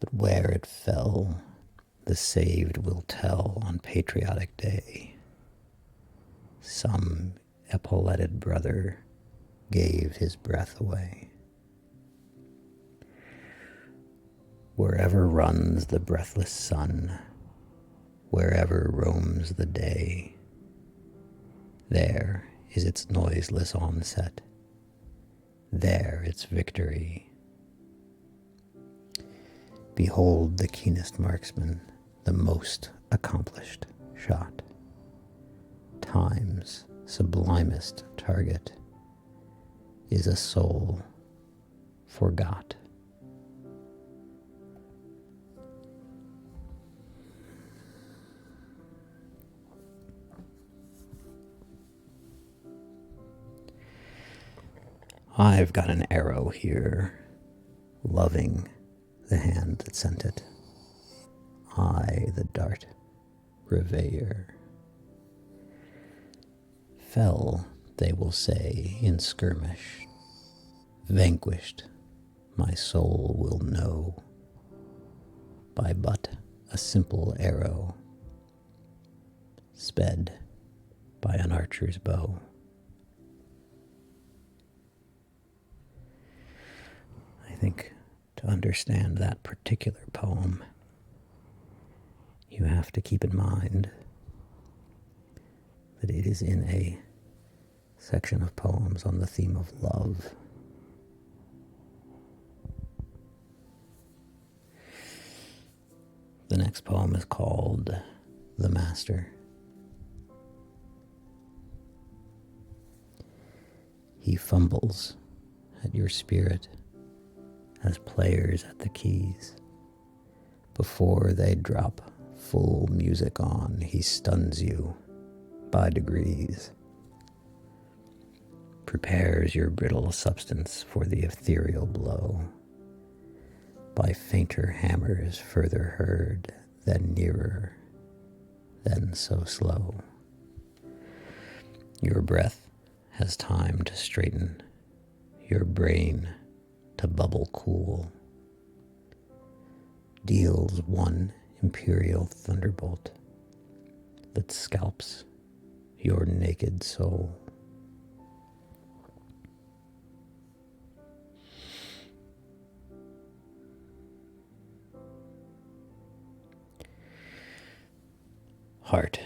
Speaker 1: But where it fell, the saved will tell on patriotic day. some epauletted brother gave his breath away. Wherever runs the breathless sun, wherever roams the day, there is its noiseless onset, there its victory. Behold the keenest marksman, the most accomplished shot. Time's sublimest target is a soul forgot. I've got an arrow here, loving the hand that sent it. I, the dart, reveyor. Fell, they will say, in skirmish. Vanquished, my soul will know by but a simple arrow, sped by an archer's bow. I think to understand that particular poem, you have to keep in mind that it is in a section of poems on the theme of love. The next poem is called The Master. He fumbles at your spirit as players at the keys. Before they drop full music on, he stuns you by degrees, prepares your brittle substance for the ethereal blow, by fainter hammers further heard, then nearer, then so slow. Your breath has time to straighten, your brain to bubble cool, deals one imperial thunderbolt that scalps your naked soul. Heart,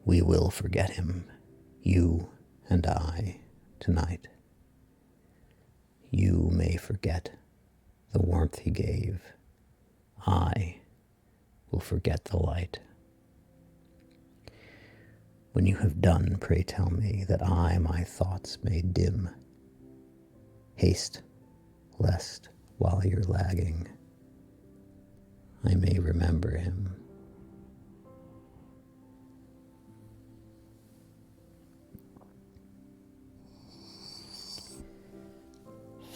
Speaker 1: we will forget him, you and I, tonight. You may forget the warmth he gave. I will forget the light. When you have done, pray tell me that I my thoughts may dim. Haste, lest, while you're lagging, I may remember him.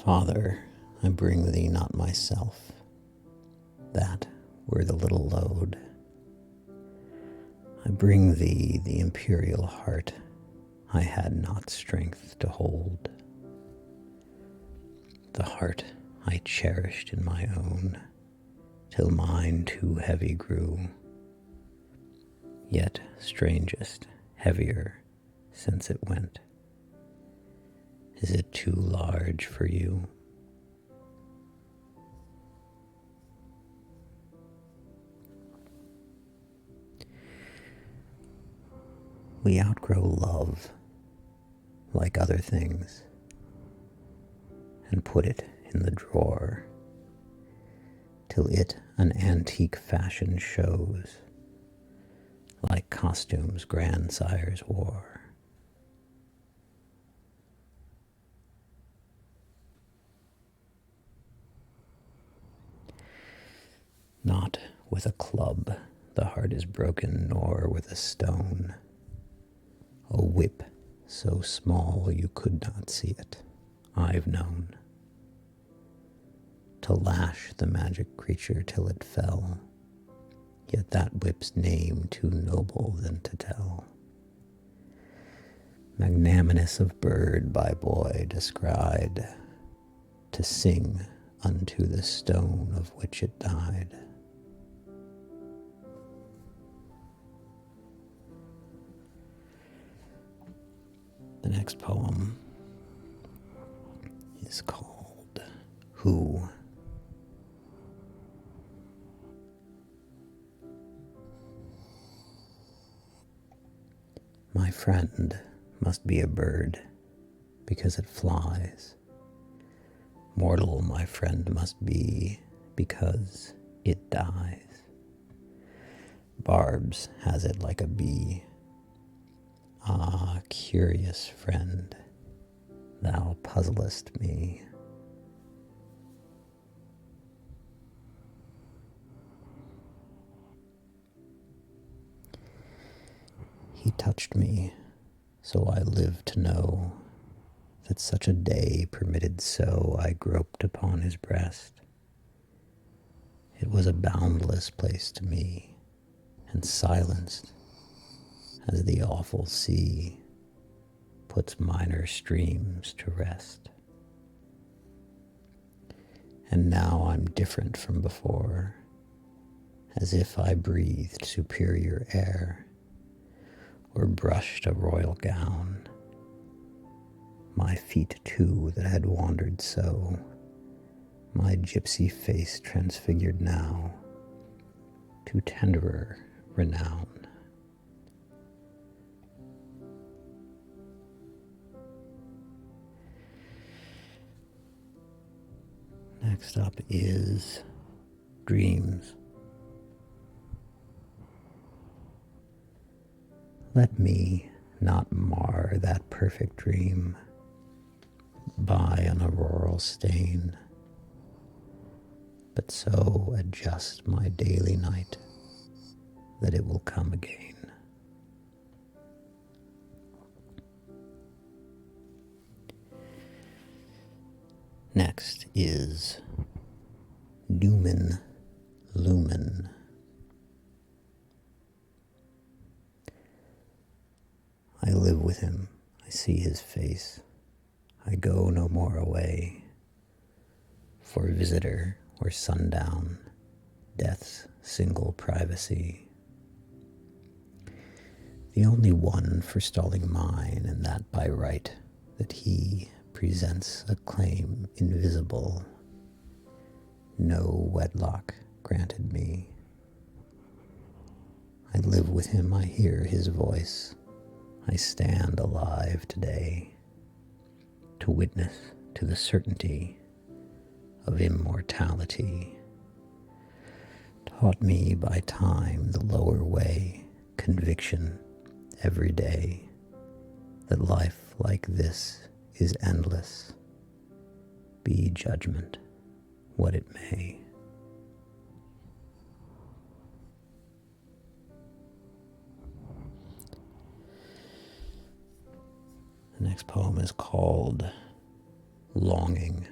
Speaker 1: Father, I bring thee not myself, that were the little load. I bring thee the imperial heart I had not strength to hold, the heart I cherished in my own, till mine too heavy grew, yet strangest, heavier since it went. Is it too large for you? We outgrow love, like other things, and put it in the drawer, till it an antique fashion shows, like costumes grandsires wore. Not with a club the heart is broken, nor with a stone. A whip so small you could not see it, I've known. To lash the magic creature till it fell, yet that whip's name too noble than to tell. Magnanimous of bird by boy descried, to sing unto the stone of which it died. The next poem is called Who. My friend must be a bird because it flies. Mortal my friend must be because it dies. Barbs has it like a bee. Ah, curious friend, thou puzzlest me. He touched me, so I live to know that such a day permitted so I groped upon his breast. It was a boundless place to me, and silenced as the awful sea puts minor streams to rest. And now I'm different from before, as if I breathed superior air, or brushed a royal gown. My feet too that had wandered so, my gypsy face transfigured now to tenderer renown. Next up is Dreams. Let me not mar that perfect dream by an auroral stain, but so adjust my daily night that it will come again. Next is Numen Lumen. I live with him, I see his face, I go no more away, for visitor or sundown, death's single privacy. The only one forestalling mine, and that by right, that he presents a claim invisible, no wedlock granted me. I live with him, I hear his voice, I stand alive today, to witness to the certainty of immortality. Taught me by time the lower way, conviction every day, that life like this is endless, be judgment what it may. The next poem is called Longing.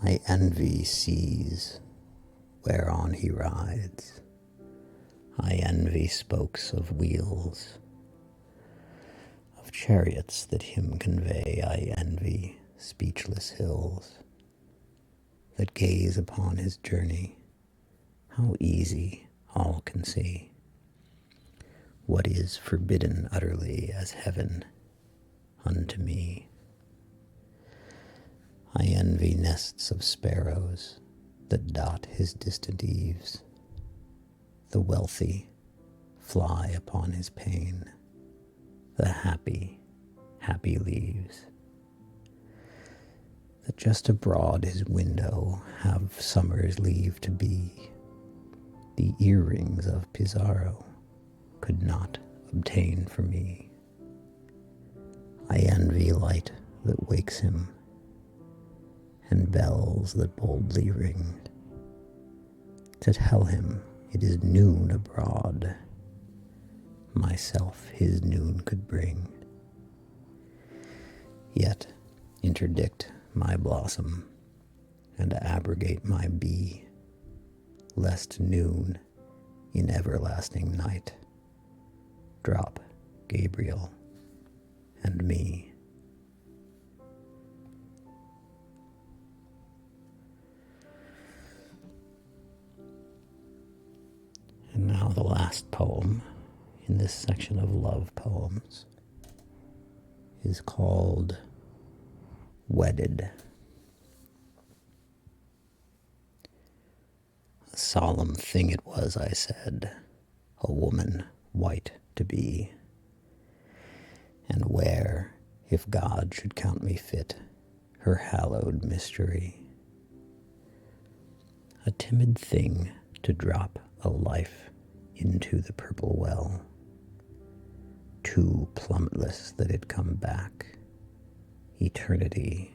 Speaker 1: I envy seas whereon he rides. I envy spokes of wheels, of chariots that him convey. I envy speechless hills that gaze upon his journey. How easy all can see what is forbidden utterly as heaven unto me. I envy nests of sparrows that dot his distant eaves. The wealthy fly upon his pane, the happy, happy leaves, that just abroad his window have summer's leave to be. The earrings of Pizarro could not obtain for me. I envy light that wakes him, and bells that boldly ring, to tell him it is noon abroad. Myself his noon could bring, yet interdict my blossom, and abrogate my bee, lest noon in everlasting night drop Gabriel and me. And now the last poem in this section of love poems is called Wedded. A solemn thing it was, I said, a woman white to be, and where, if God should count me fit, her hallowed mystery. A timid thing to drop a life into the purple well, too plummetless that it come back, eternity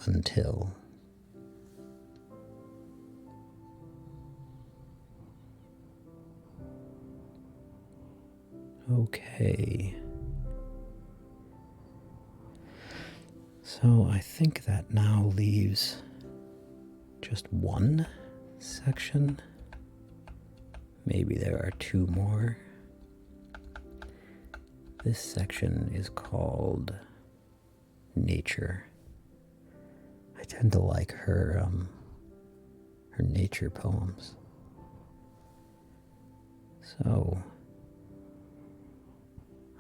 Speaker 1: until. Okay. So I think that now leaves just one section. Maybe there are two more. This section is called Nature. I tend to like her nature poems. So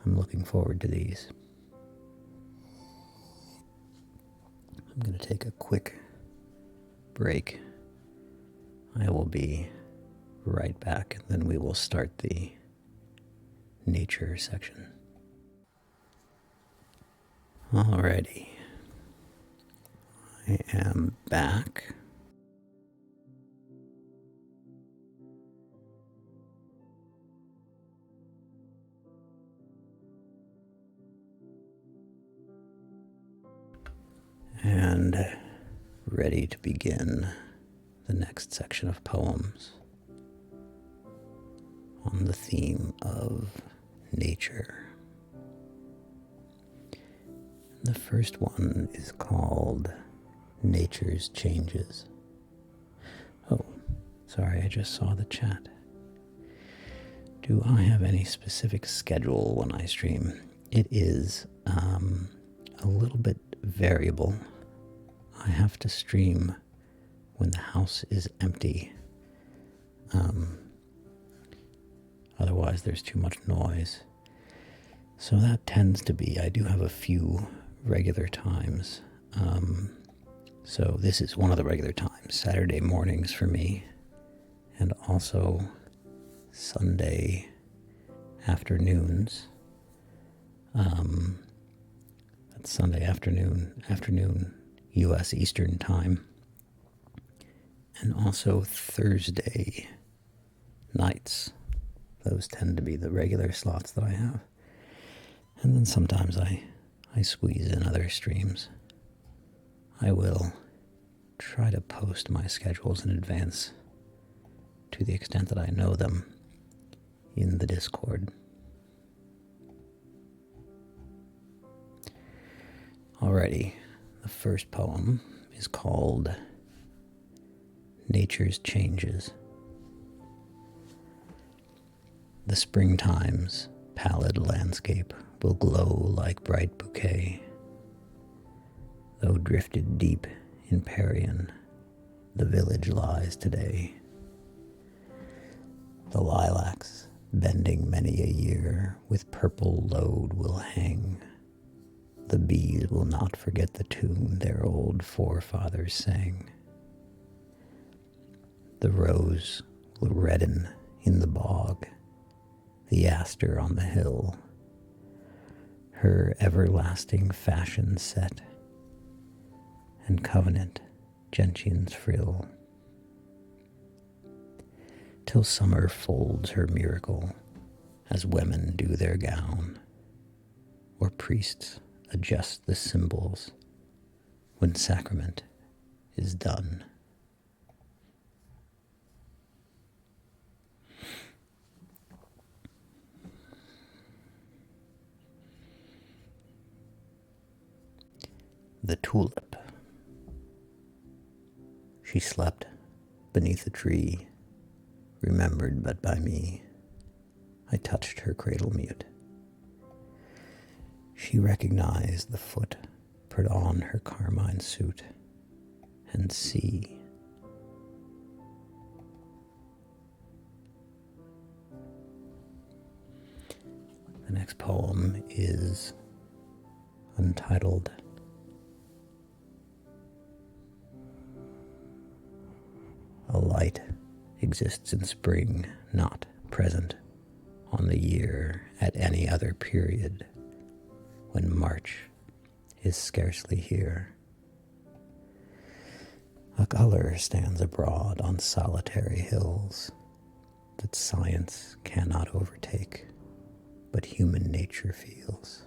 Speaker 1: I'm looking forward to these. I'm going to take a quick break. I will be right back, and then we will start the nature section. Alrighty. I am back. And ready to begin the next section of poems on the theme of nature. The first one is called Nature's Changes. Oh, sorry, I just saw the chat. Do I have any specific schedule when I stream? It is a little bit variable. I have to stream when the house is empty. Otherwise, there's too much noise. So that tends to be, I do have a few regular times. So this is one of the regular times, Saturday mornings for me, and also Sunday afternoons. That's Sunday afternoon U.S. Eastern Time, and also Thursday nights. Those tend to be the regular slots that I have. And then sometimes I squeeze in other streams. I will try to post my schedules in advance to the extent that I know them in the Discord. Alrighty, the first poem is called Nature's Changes. The springtime's pallid landscape will glow like bright bouquet, though drifted deep in Parian, the village lies today. The lilacs, bending many a year, with purple load will hang. The bees will not forget the tune their old forefathers sang. The rose will redden in the bog, the aster on the hill, her everlasting fashion set, and covenant gentian's frill, till summer folds her miracle, as women do their gown, or priests adjust the symbols when sacrament is done. The tulip. She slept beneath a tree, remembered but by me. I touched her cradle mute. She recognized the foot put on her carmine suit, and see. The next poem is untitled. A light exists in spring, not present on the year at any other period, when March is scarcely here. A color stands abroad on solitary hills that science cannot overtake, but human nature feels.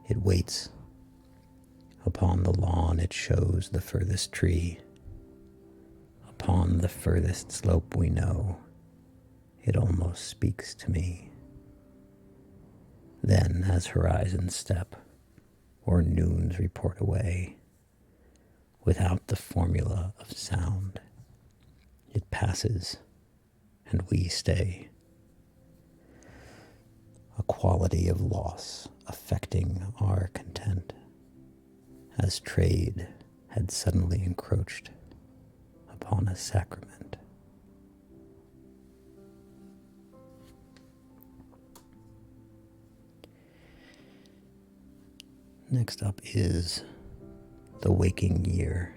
Speaker 1: It waits. Upon the lawn it shows the furthest tree. Upon the furthest slope we know, it almost speaks to me. Then as horizons step, or noons report away, without the formula of sound, it passes and we stay. A quality of loss affecting our content, as trade had suddenly encroached upon a sacrament. Next up is The Waking Year.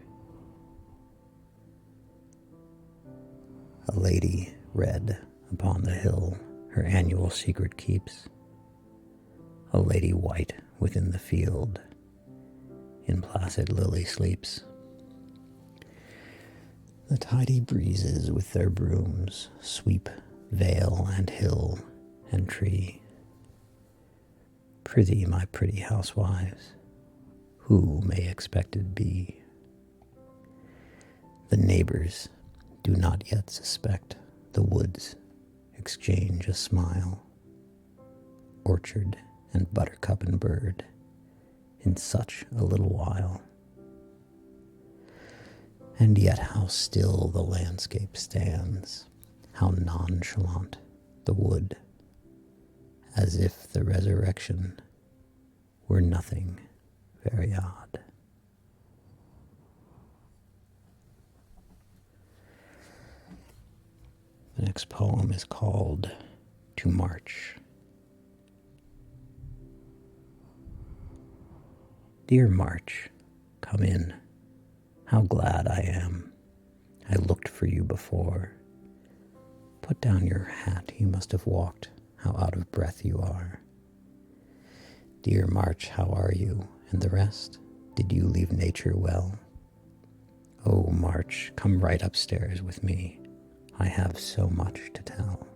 Speaker 1: A lady read upon the hill her annual secret keeps. A lady white within the field in placid lily sleeps. The tidy breezes with their brooms sweep vale and hill and tree. Prithee, my pretty housewives, who may expected be? The neighbors do not yet suspect, the woods exchange a smile. Orchard and buttercup and bird in such a little while. And yet how still the landscape stands, how nonchalant the wood, as if the resurrection were nothing very odd. The next poem is called To March. Dear March, come in. How glad I am. I looked for you before. Put down your hat, you must have walked. How out of breath you are. Dear March, how are you? And the rest? Did you leave nature well? Oh, March, come right upstairs with me. I have so much to tell.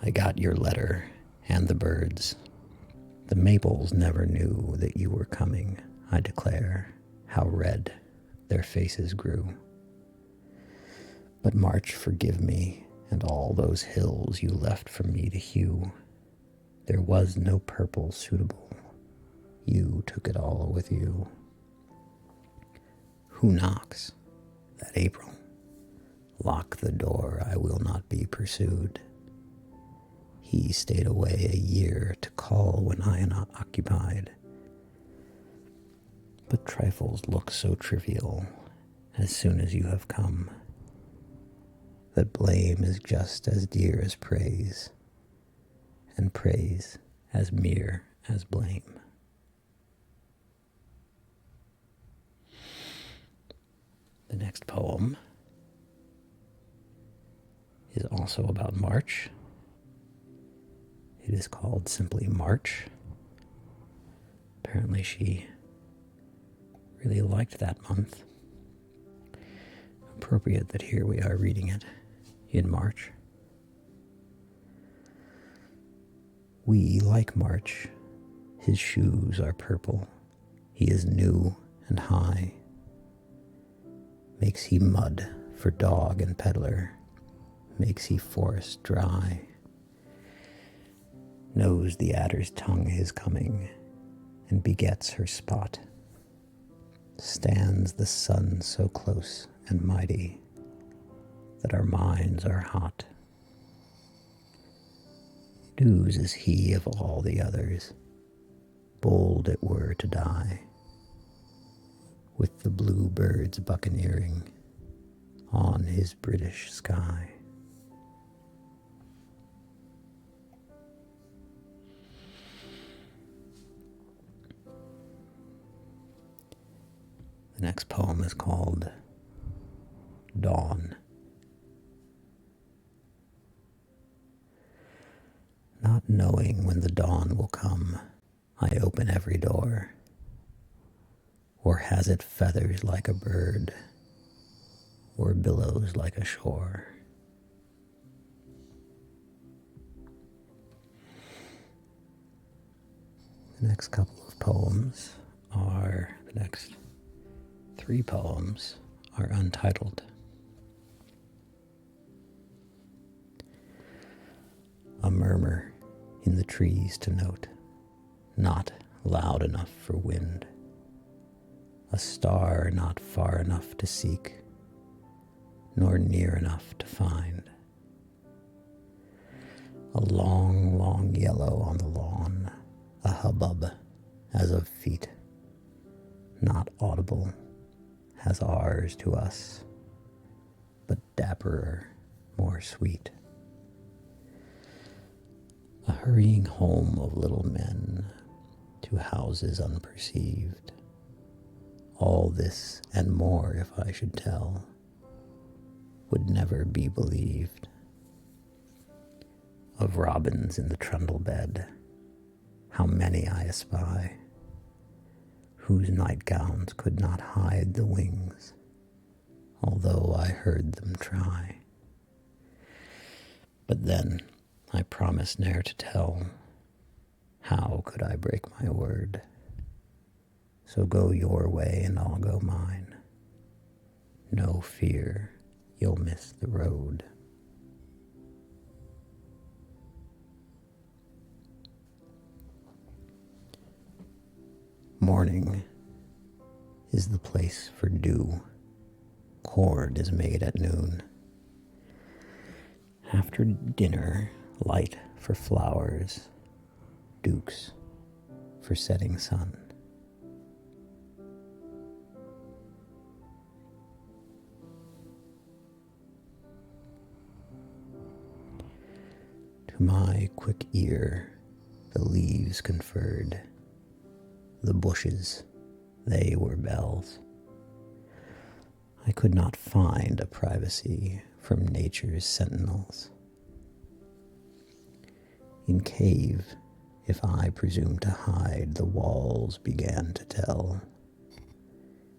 Speaker 1: I got your letter and the birds. The maples never knew that you were coming, I declare. How red their faces grew. But March, forgive me, and all those hills you left for me to hew. There was no purple suitable. You took it all with you. Who knocks? That April. Lock the door, I will not be pursued. He stayed away a year to call when I am not occupied. But trifles look so trivial as soon as you have come, that blame is just as dear as praise, and praise as mere as blame. The next poem is also about March. It is called simply March. Apparently she really liked that month. Appropriate that here we are reading it in March. We like March. His shoes are purple. He is new and high. Makes he mud for dog and peddler. Makes he forest dry. Knows the adder's tongue is coming, and begets her spot. Stands the sun so close and mighty that our minds are hot. News is he of all the others, bold it were to die, with the blue birds buccaneering on his British sky. The next poem is called Dawn. Not knowing when the dawn will come, I open every door. Or has it feathers like a bird, or billows like a shore? The next couple of poems are, the next 3 poems are untitled. A murmur in the trees to note, not loud enough for wind. A star not far enough to seek, nor near enough to find. A long, long yellow on the lawn, a hubbub as of feet, not audible as ours to us, but dapperer, more sweet. A hurrying home of little men to houses unperceived. All this and more, if I should tell, would never be believed. Of robins in the trundle bed, how many I espy, whose nightgowns could not hide the wings, although I heard them try. But then I promised ne'er to tell. How could I break my word? So go your way and I'll go mine. No fear, you'll miss the road. Morning is the place for dew. Corn is made at noon. After dinner, light for flowers, dukes for setting sun. To my quick ear, the leaves conferred. The bushes, they were bells. I could not find a privacy from nature's sentinels. In cave, if I presumed to hide, the walls began to tell.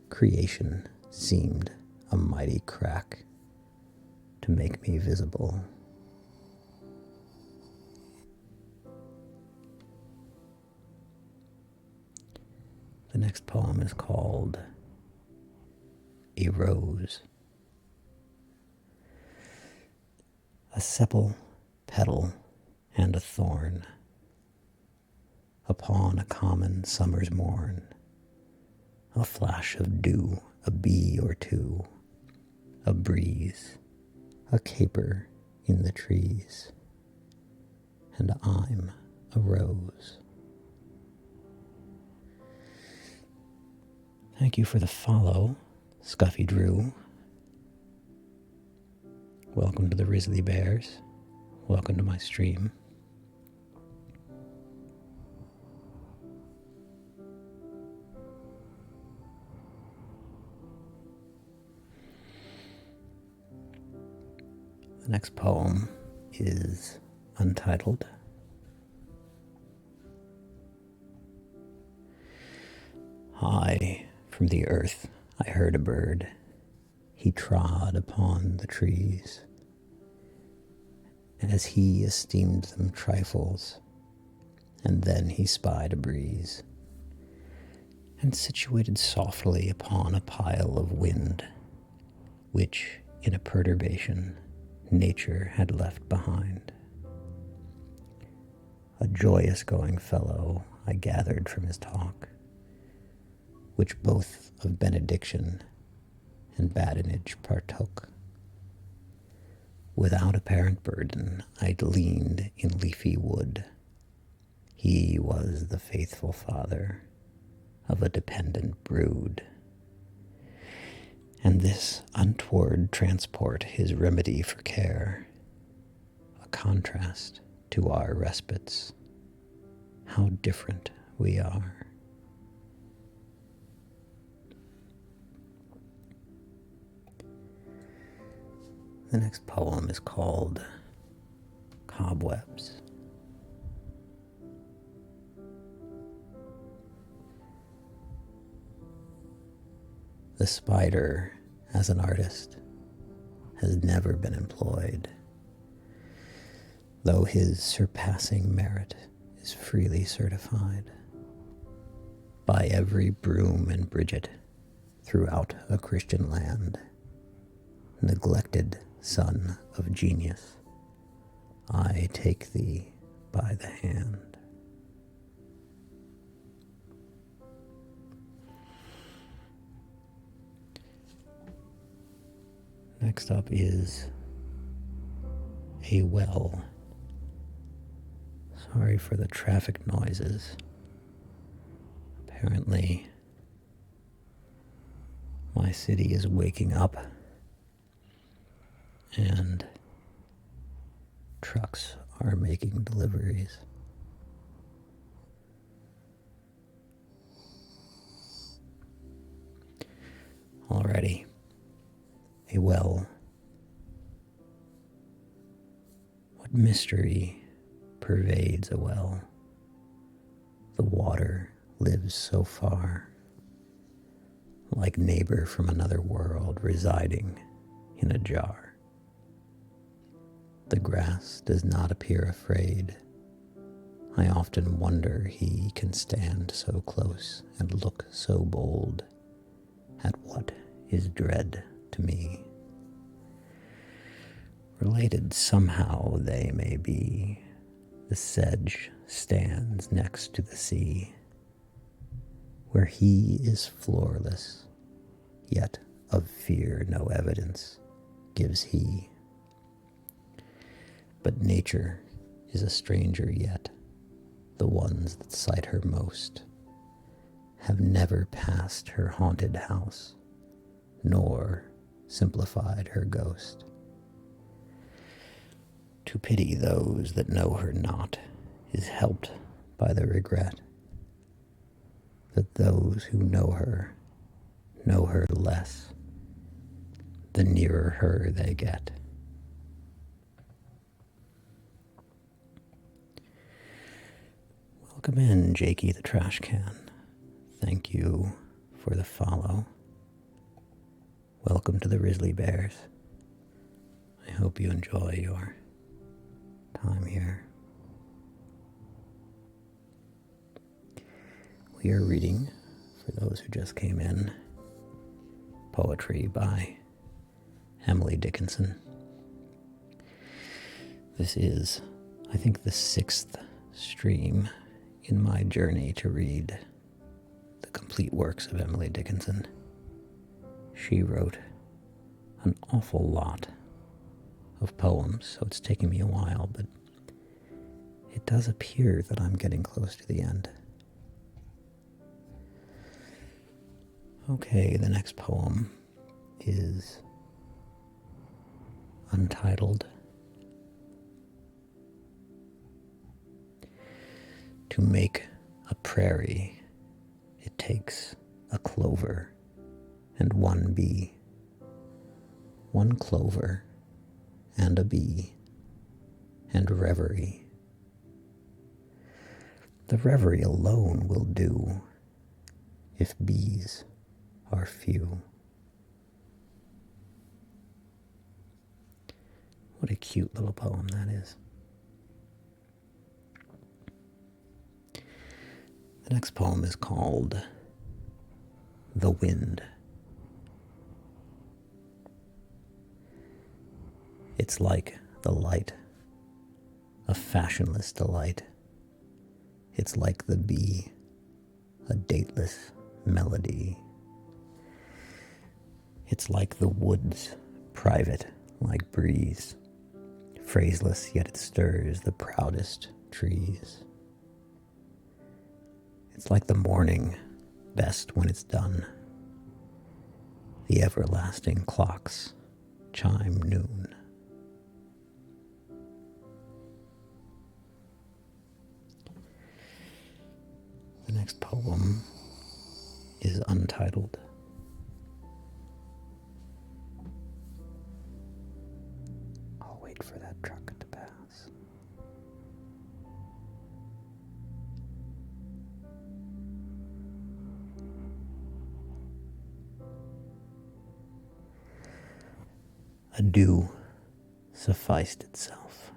Speaker 1: Creation seemed a mighty crack to make me visible. The next poem is called A Rose. A sepal, petal, and a thorn upon a common summer's morn. A flash of dew, a bee or two, a breeze, a caper in the trees, and I'm a rose. Thank you for the follow, Scuffy Drew. Welcome to the Risley Bears. Welcome to my stream. The next poem is untitled. High from the earth I heard a bird. He trod upon the trees, as he esteemed them trifles, and then he spied a breeze, and situated softly upon a pile of wind, which in a perturbation nature had left behind. A joyous going fellow I gathered from his talk, which both of benediction and badinage partook. Without apparent burden, I leaned in leafy wood. He was the faithful father of a dependent brood, and this untoward transport his remedy for care, a contrast to our respites. How different we are. The next poem is called Cobwebs. The spider, as an artist, has never been employed, though his surpassing merit is freely certified by every broom and Bridget throughout a Christian land. Neglected son of genius, I take thee by the hand. Next up is A Well. Sorry for the traffic noises. Apparently, my city is waking up and trucks are making deliveries. Alrighty. A well. What mystery pervades a well? The water lives so far, like neighbor from another world residing in a jar. The grass does not appear afraid. I often wonder he can stand so close and look so bold at what is dread to me. Related somehow they may be. The sedge stands next to the sea, where he is floorless, yet of fear no evidence gives he. But nature is a stranger yet. The ones that sight her most have never passed her haunted house, nor simplified her ghost. To pity those that know her not is helped by the regret that those who know her less, the nearer her they get. Welcome in, Jakey the Trash Can. Thank you for the follow. Welcome to the Risley Bears. I hope you enjoy your time here. We are reading, for those who just came in, poetry by Emily Dickinson. This is, I think, the 6th stream in my journey to read the complete works of Emily Dickinson. She wrote an awful lot of poems, so it's taking me a while, but it does appear that I'm getting close to the end. Okay, the next poem is untitled. To make a prairie, it takes a clover and one bee, one clover and a bee, and reverie. The reverie alone will do if bees are few. What a cute little poem that is. The next poem is called The Wind. It's like the light, a fashionless delight. It's like the bee, a dateless melody. It's like the woods, private like breeze, phraseless yet it stirs the proudest trees. It's like the morning, best when it's done. The everlasting clocks chime noon. The next poem is untitled. A dew sufficed itself,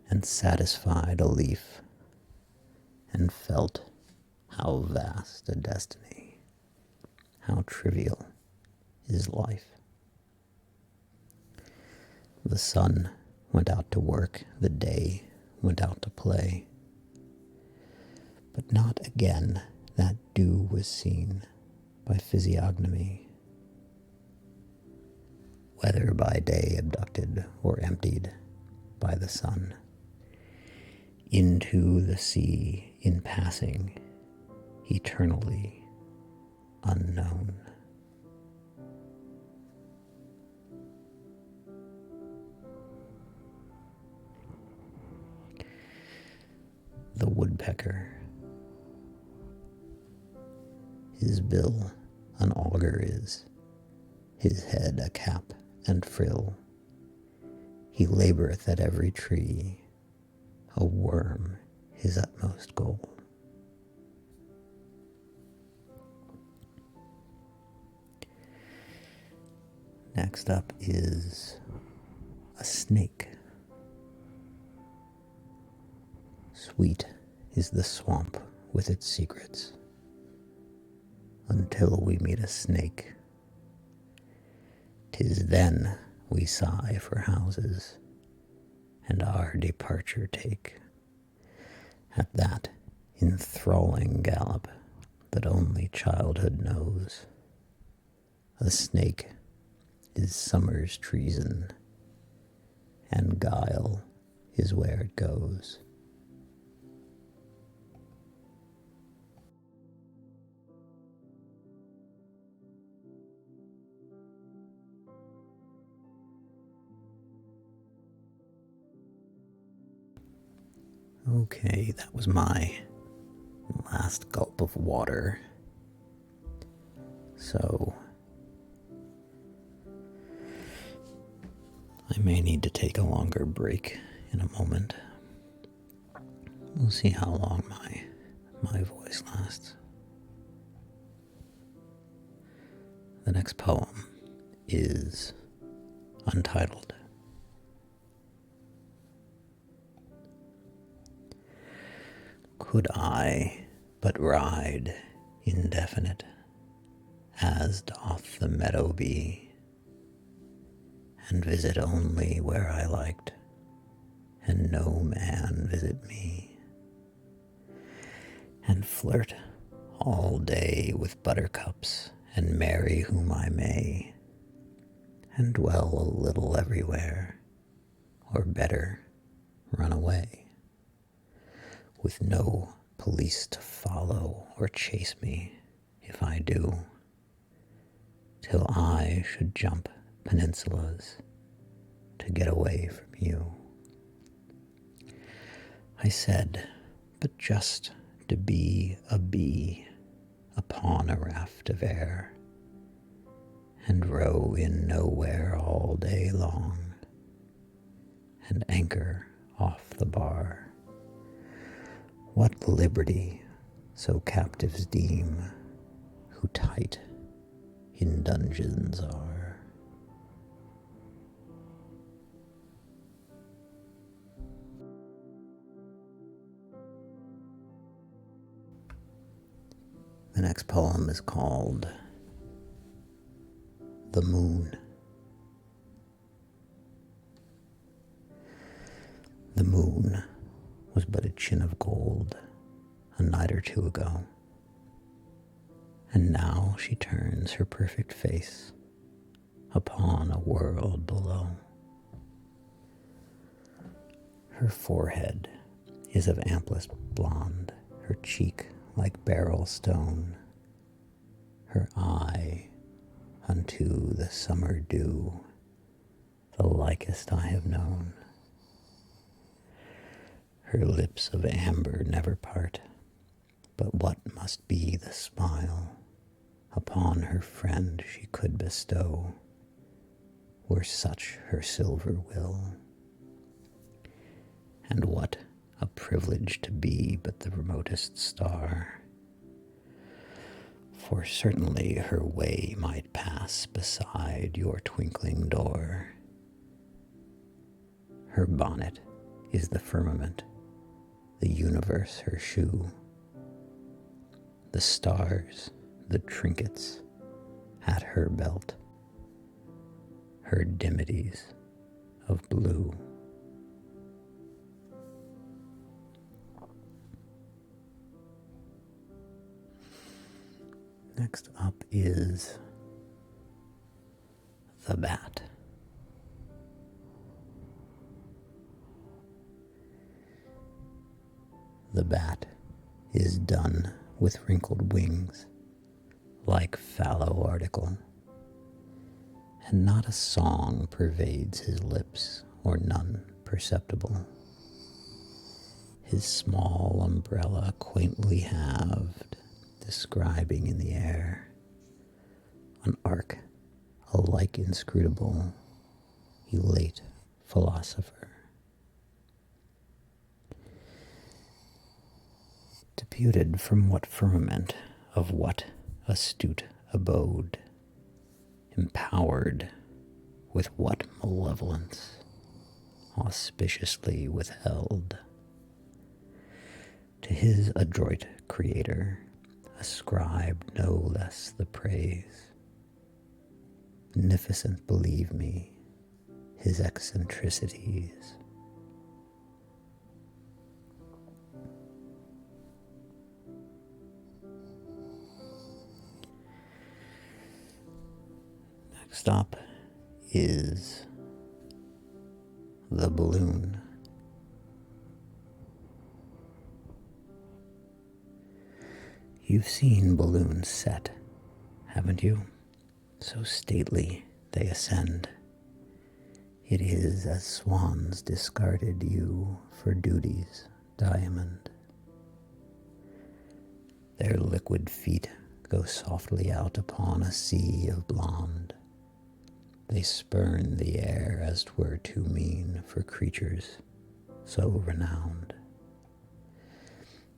Speaker 1: and satisfied a leaf, and felt how vast a destiny, how trivial is life. The sun went out to work, the day went out to play, but not again that dew was seen by physiognomy, whether by day abducted or emptied by the sun, into the sea in passing, eternally unknown. The woodpecker, his bill an auger is, his head a cap and frill. He laboureth at every tree, a worm his utmost goal. Next up is a snake. Sweet is the swamp with its secrets, until we meet a snake. 'Tis then we sigh for houses, and our departure take. At that enthralling gallop that only childhood knows, a snake is summer's treason, and guile is where it goes. Okay, that was my last gulp of water. So I may need to take a longer break in a moment. We'll see how long my voice lasts. The next poem is untitled. Could I but ride indefinite, as doth the meadow bee, and visit only where I liked, and no man visit me, and flirt all day with buttercups, and marry whom I may, and dwell a little everywhere, or better, run away, with no police to follow or chase me if I do, till I should jump peninsulas to get away from you. I said, but just to be a bee upon a raft of air, and row in nowhere all day long, and anchor off the bar. What liberty so captives deem, who tight in dungeons are. The next poem is called The Moon. The moon was but a chin of gold a night or two ago, and now she turns her perfect face upon a world below. Her forehead is of amplest blonde, her cheek like beryl stone, her eye unto the summer dew, the likest I have known. Her lips of amber never part, but what must be the smile upon her friend she could bestow, were such her silver will? And what a privilege to be but the remotest star, for certainly her way might pass beside your twinkling door, Her bonnet is the firmament, the universe her shoe. The stars, the trinkets at her belt, her dimities of blue. Next up is the bat. The bat is done with wrinkled wings, like fallow article, and not a song pervades his lips, or none perceptible. His small umbrella quaintly halved, describing in the air an arc alike inscrutable, elate philosopher. Deputed from what firmament, of what astute abode, empowered with what malevolence, auspiciously withheld, to his adroit creator ascribe no less the praise. Beneficent, believe me, his eccentricities. Next up is the balloon. You've seen balloons set, haven't you? So stately they ascend. It is as swans discarded you for duty's diamond. Their liquid feet go softly out upon a sea of blonde. They spurn the air as 'twere too mean for creatures so renowned.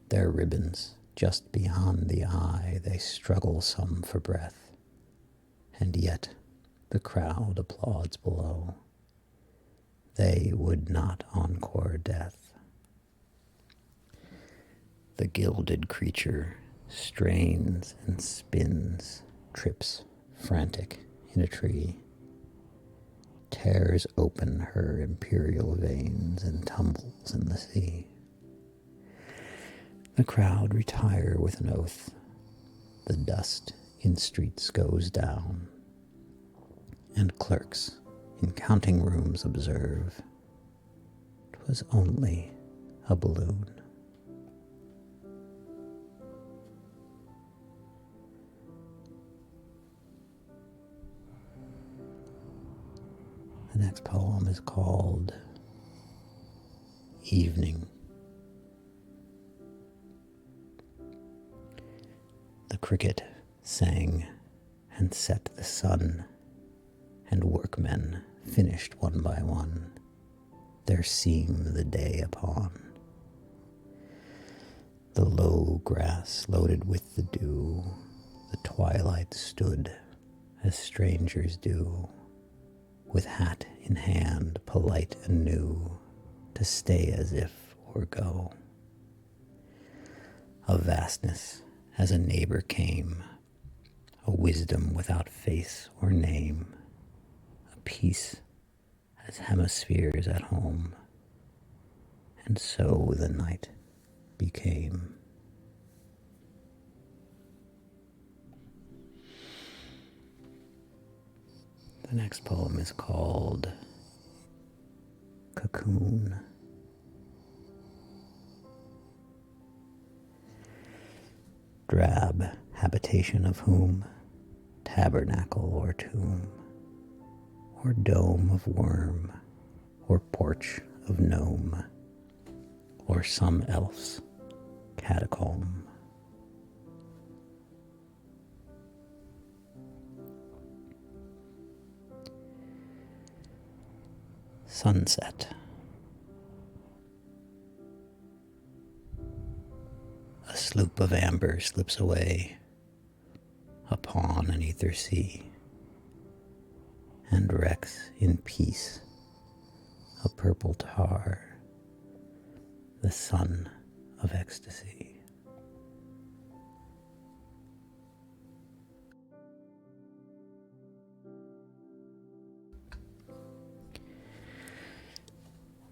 Speaker 1: Their ribbons just beyond the eye, they struggle some for breath, and yet the crowd applauds below. They would not encore death. The gilded creature strains and spins, trips frantic in a tree, tears open her imperial veins and tumbles in the sea. The crowd retire with an oath. The dust in streets goes down, and clerks in counting rooms observe 'twas only a balloon. The next poem is called Evening. The cricket sang and set the sun, and workmen finished one by one their seam the day upon. The low grass loaded with the dew, the twilight stood as strangers do, with hat in hand, polite and new, to stay as if or go. A vastness as a neighbor came, a wisdom without face or name, a peace as hemispheres at home, and so the night became. The next poem is called Cocoon. Drab habitation of whom, tabernacle or tomb, or dome of worm, or porch of gnome, or some elf's catacomb. Sunset. A sloop of amber slips away upon an ether sea, and wrecks in peace a purple tar, the sun of ecstasy.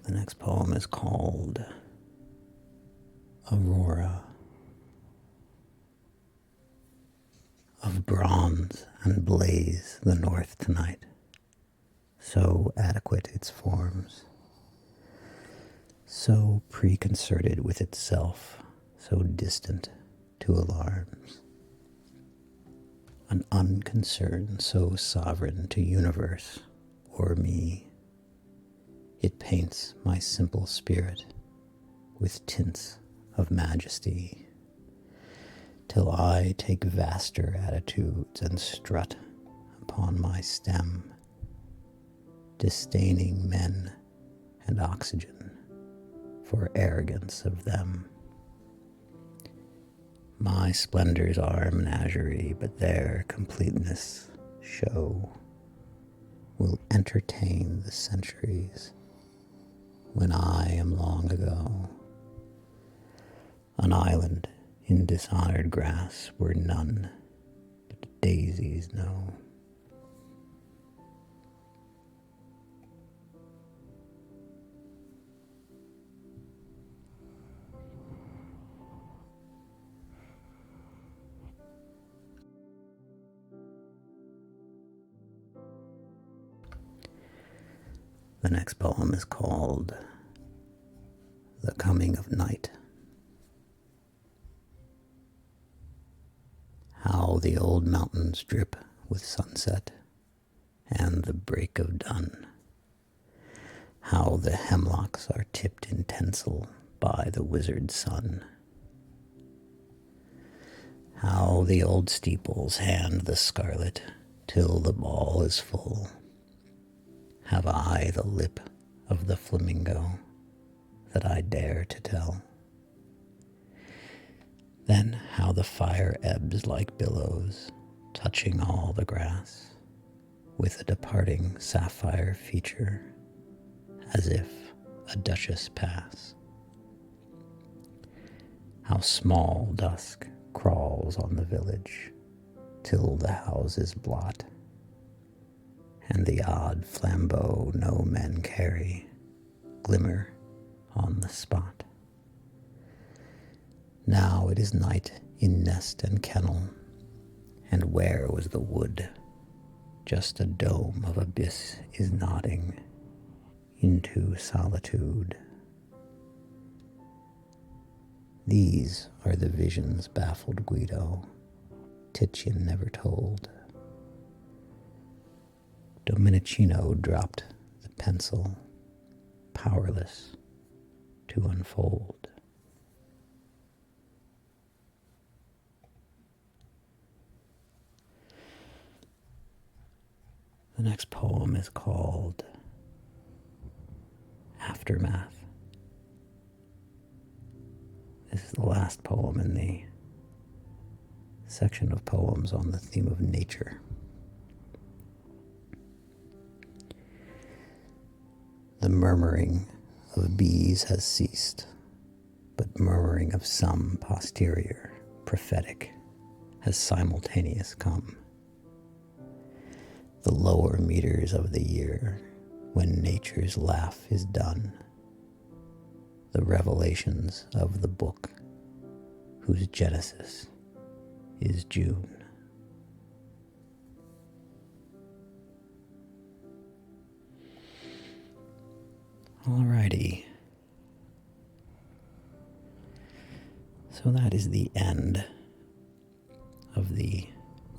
Speaker 1: The next poem is called Aurora. Of bronze and blaze the north tonight, so adequate its forms, so preconcerted with itself, so distant to alarms. An unconcern so sovereign to universe or me, it paints my simple spirit with tints of majesty, till I take vaster attitudes and strut upon my stem, disdaining men and oxygen for arrogance of them. My splendors are a menagerie, but their completeness show will entertain the centuries when I am long ago. An island in dishonored grass where none but daisies know. The next poem is called The Coming of Night. How the old mountains drip with sunset and the break of dawn. How the hemlocks are tipped in tinsel by the wizard sun. How the old steeples hand the scarlet till the ball is full. Have I the lip of the flamingo that I dare to tell? Then how the fire ebbs like billows, touching all the grass, with a departing sapphire feature, as if a duchess pass. How small dusk crawls on the village, till the houses blot, and the odd flambeaux no men carry glimmer on the spot. Now it is night in nest and kennel, and where was the wood? Just a dome of abyss is nodding into solitude. These are the visions baffled Guido, Titian never told. Domenichino dropped the pencil, powerless to unfold. The next poem is called Aftermath. This is the last poem in the section of poems on the theme of nature. The murmuring of bees has ceased, but murmuring of some posterior, prophetic, has simultaneous come. The lower meters of the year, when nature's laugh is done, the revelations of the book, whose genesis is June. Alrighty. So that is the end of the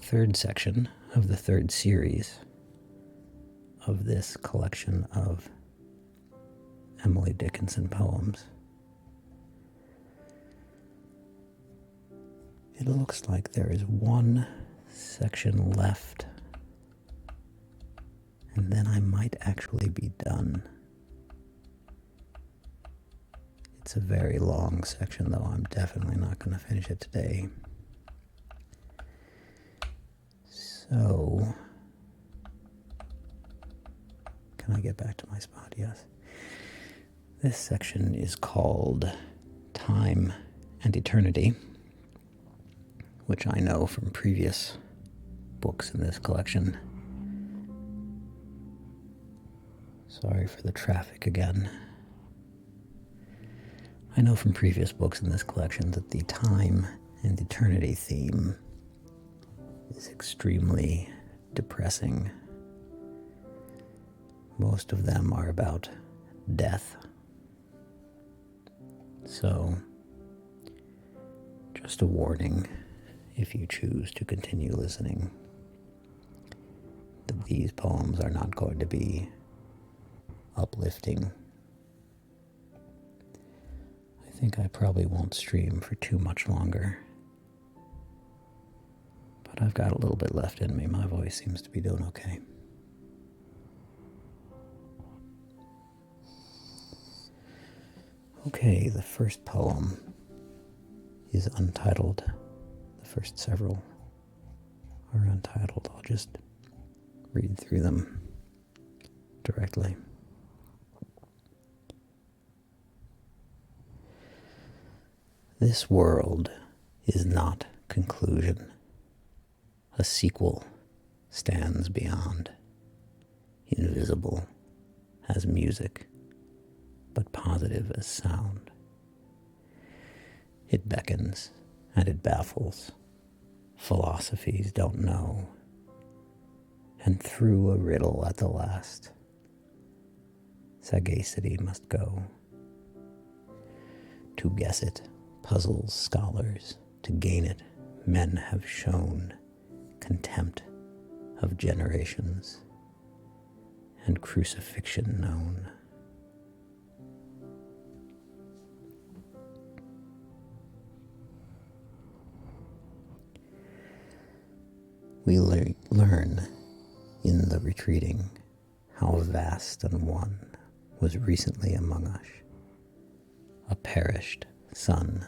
Speaker 1: third section of the third series of this collection of Emily Dickinson poems. It looks like there is one section left, and then I might actually be done. It's a very long section, though I'm definitely not going to finish it today. So, can I get back to my spot? Yes. This section is called Time and Eternity, which I know from previous books in this collection. Sorry for the traffic again. I know from previous books in this collection that the time and eternity theme is extremely depressing. Most of them are about death. So, just a warning, if you choose to continue listening, that these poems are not going to be uplifting. I think I probably won't stream for too much longer, but I've got a little bit left in me. My voice seems to be doing okay. Okay, the first poem is untitled. The first several are untitled. I'll just read through them directly. This world is not conclusion. A sequel stands beyond, invisible as music, but positive as sound. It beckons and it baffles. Philosophies don't know. And through a riddle at the last, sagacity must go. To guess it puzzles scholars, to gain it men have shown contempt of generations and crucifixion known. We learn in the retreating how vast and one was recently among us, a perished son.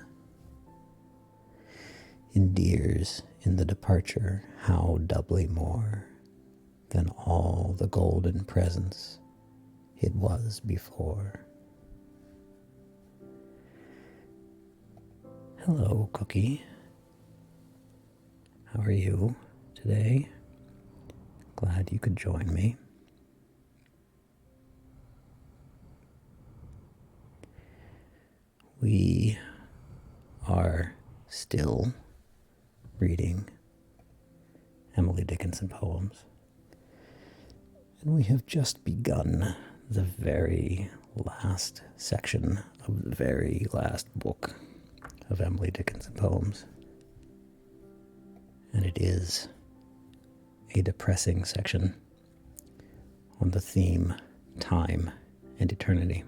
Speaker 1: Endears in the departure how doubly more than all the golden presence it was before. Hello, Cookie. How are you today? Glad you could join me. We are still reading Emily Dickinson poems, and we have just begun the very last section of the very last book of Emily Dickinson poems, and it is a depressing section on the theme time and eternity.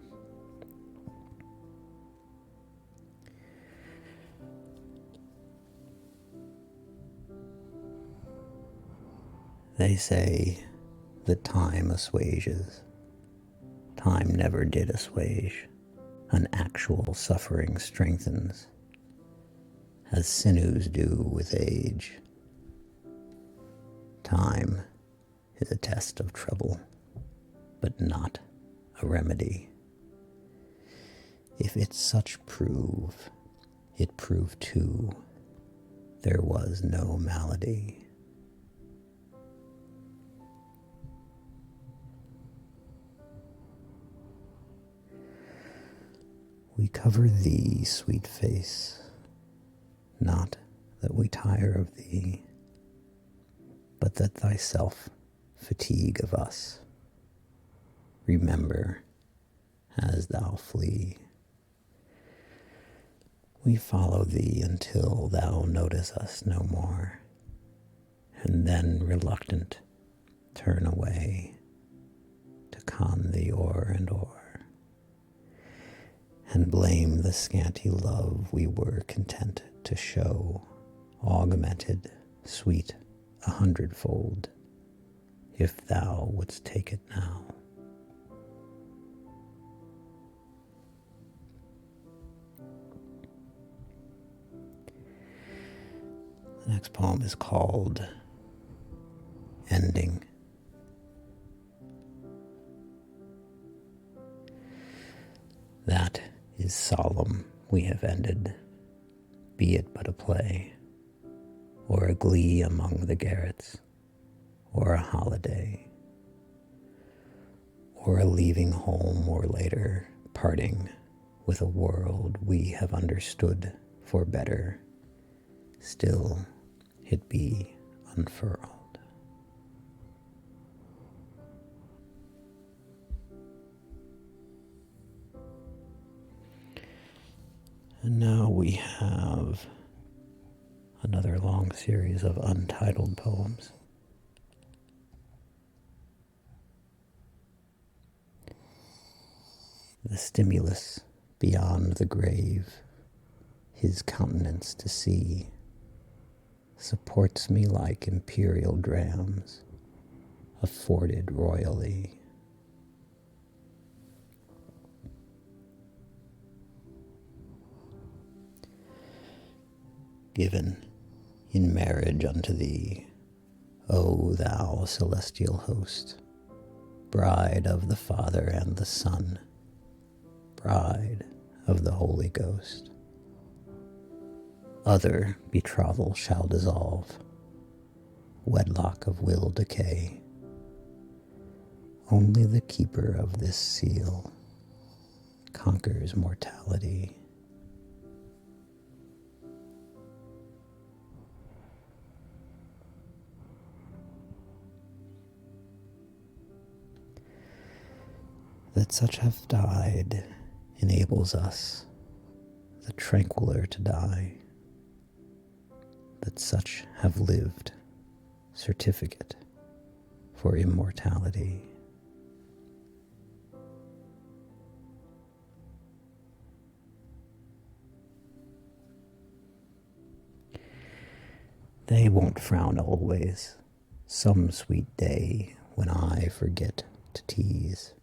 Speaker 1: They say that time assuages. Time never did assuage. An actual suffering strengthens, as sinews do with age. Time is a test of trouble, but not a remedy. If it such prove, it prove too, there was no malady. We cover thee, sweet face, not that we tire of thee, but that thyself fatigue of us. Remember, as thou flee. We follow thee until thou notice us no more, and then reluctant turn away to con thee o'er and o'er, and blame the scanty love we were content to show, augmented, sweet, 100-fold, if thou wouldst take it now. The next poem is called Ending. is solemn we have ended, be it but a play, or a glee among the garrets, or a holiday, or a leaving home, or later parting with a world we have understood for better, still it be unfurled. And now we have another long series of untitled poems. The stimulus beyond the grave, his countenance to see, supports me like imperial drams, afforded royally. Given in marriage unto thee, O thou celestial host, bride of the Father and the Son, bride of the Holy Ghost. Other betrothal shall dissolve, wedlock of will decay. Only the keeper of this seal conquers mortality. That such have died enables us, the tranquiler, to die. That such have lived, certificate for immortality. They won't frown always, some sweet day when I forget to tease.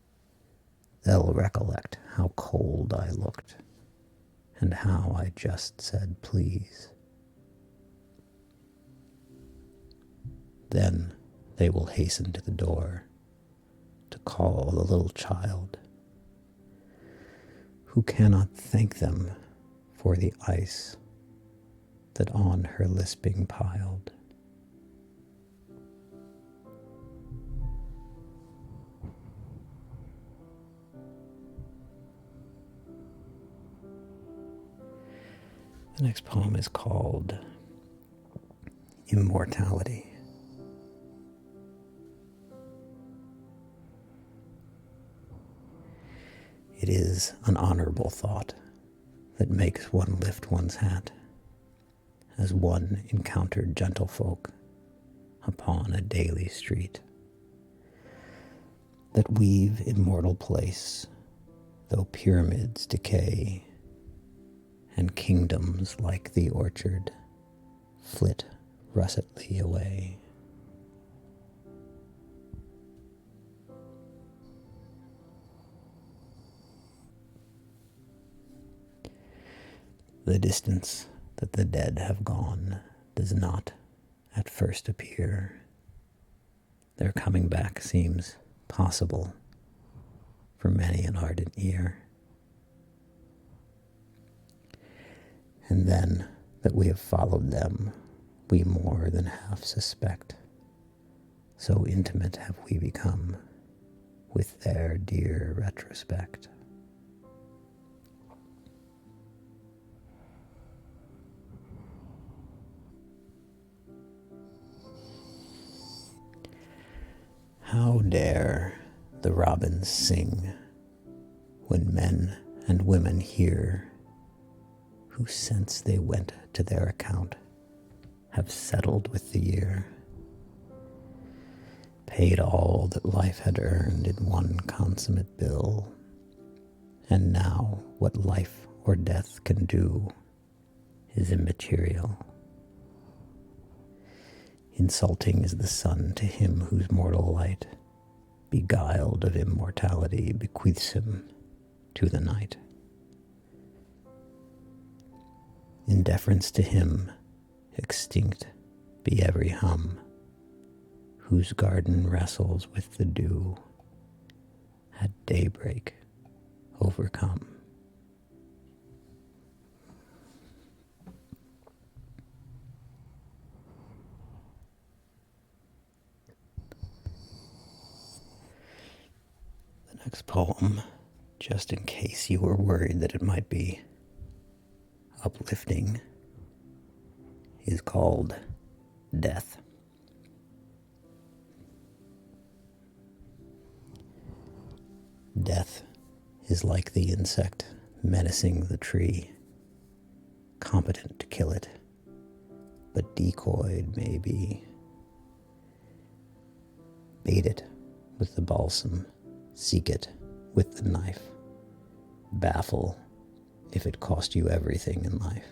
Speaker 1: They'll recollect how cold I looked, and how I just said please. Then they will hasten to the door to call the little child, who cannot thank them for the ice that on her lisping piled. The next poem is called Immortality. It is an honorable thought that makes one lift one's hat as one encountered gentlefolk upon a daily street, that weave immortal place, though pyramids decay, and kingdoms like the orchard flit russetly away. The distance that the dead have gone does not at first appear. Their coming back seems possible for many an ardent ear. And then that we have followed them, we more than half suspect. So intimate have we become with their dear retrospect. How dare the robins sing when men and women hear, who since they went to their account have settled with the year, paid all that life had earned in one consummate bill, and now what life or death can do is immaterial. Insulting is the sun to him whose mortal light, beguiled of immortality, bequeaths him to the night. In deference to him, extinct be every hum, whose garden wrestles with the dew, at daybreak overcome. Next poem, just in case you were worried that it might be uplifting, is called Death. Death is like the insect menacing the tree, competent to kill it, but decoyed maybe. Bait it with the balsam, seek it with the knife, baffle if it cost you everything in life.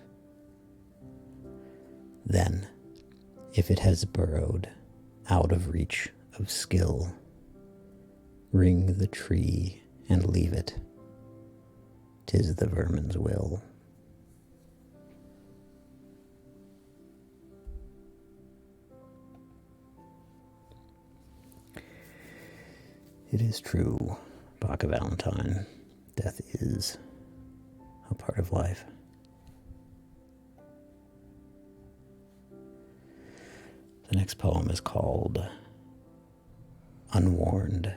Speaker 1: Then, if it has burrowed out of reach of skill, ring the tree and leave it, 'tis the vermin's will. It is true, Baka Valentine, death is a part of life. The next poem is called Unwarned.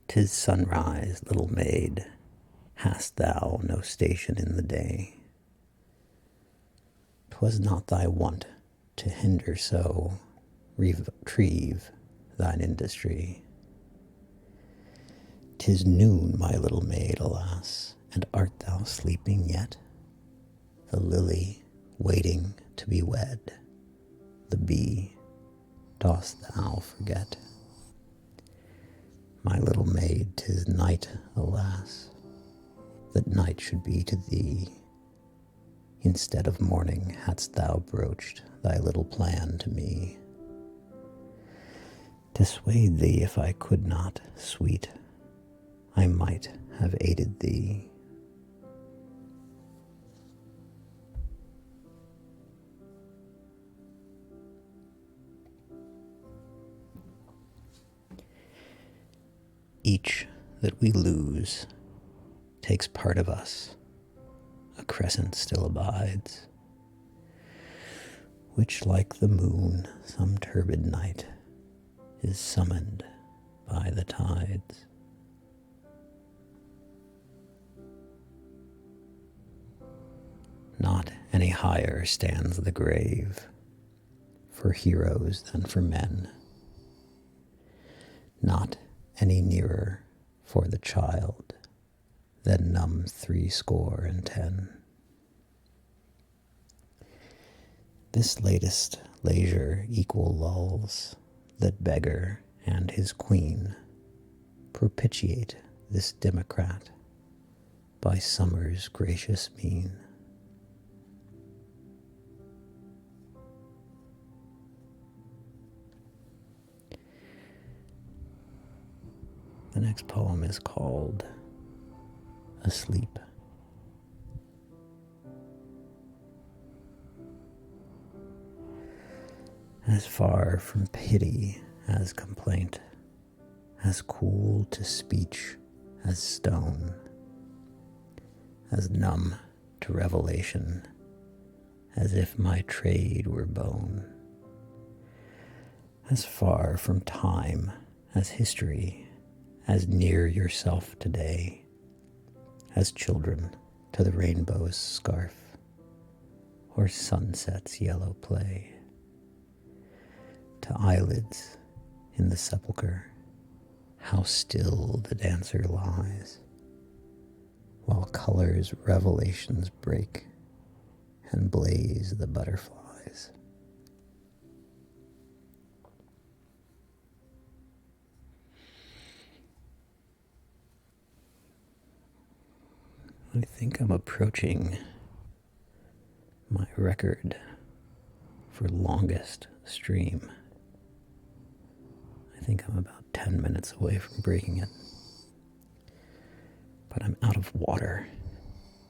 Speaker 1: "'Tis sunrise, little maid, hast thou no station in the day? 'Twas not thy wont to hinder so, retrieve thine industry. 'Tis noon, my little maid, alas, and art thou sleeping yet? The lily waiting to be wed, the bee dost thou forget? My little maid, 'tis night, alas, that night should be to thee. Instead of morning hadst thou broached thy little plan to me. Dissuade thee if I could not, sweet, I might have aided thee. Each that we lose takes part of us, a crescent still abides, which like the moon some turbid night is summoned by the tides. Not any higher stands the grave for heroes than for men, not any nearer for the child than numb 70. This latest leisure equal lulls that beggar and his queen propitiate this democrat by summer's gracious mien. The next poem is called Asleep. As far from pity as complaint, as cool to speech as stone, as numb to revelation as if my trade were bone, as far from time as history, as near yourself today, as children to the rainbow's scarf, or sunset's yellow play, to eyelids in the sepulchre, how still the dancer lies, while colors revelations break and blaze the butterflies. I think I'm approaching my record for longest stream. I think I'm about 10 minutes away from breaking it. But I'm out of water,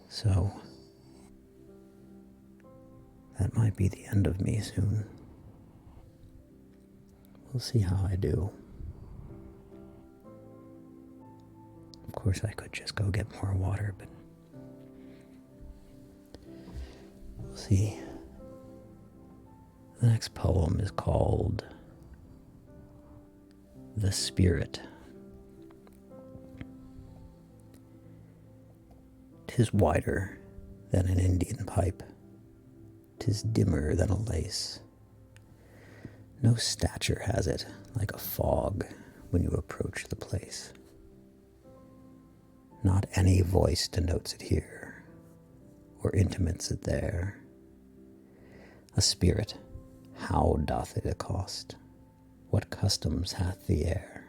Speaker 1: so that might be the end of me soon. We'll see how I do. Of course, I could just go get more water, but we'll see. The next poem is called The spirit. 'Tis wider than an Indian pipe, 'tis dimmer than a lace. No stature has it, like a fog, when you approach the place. Not any voice denotes it here, or intimates it there. A spirit, how doth it accost? What customs hath the air?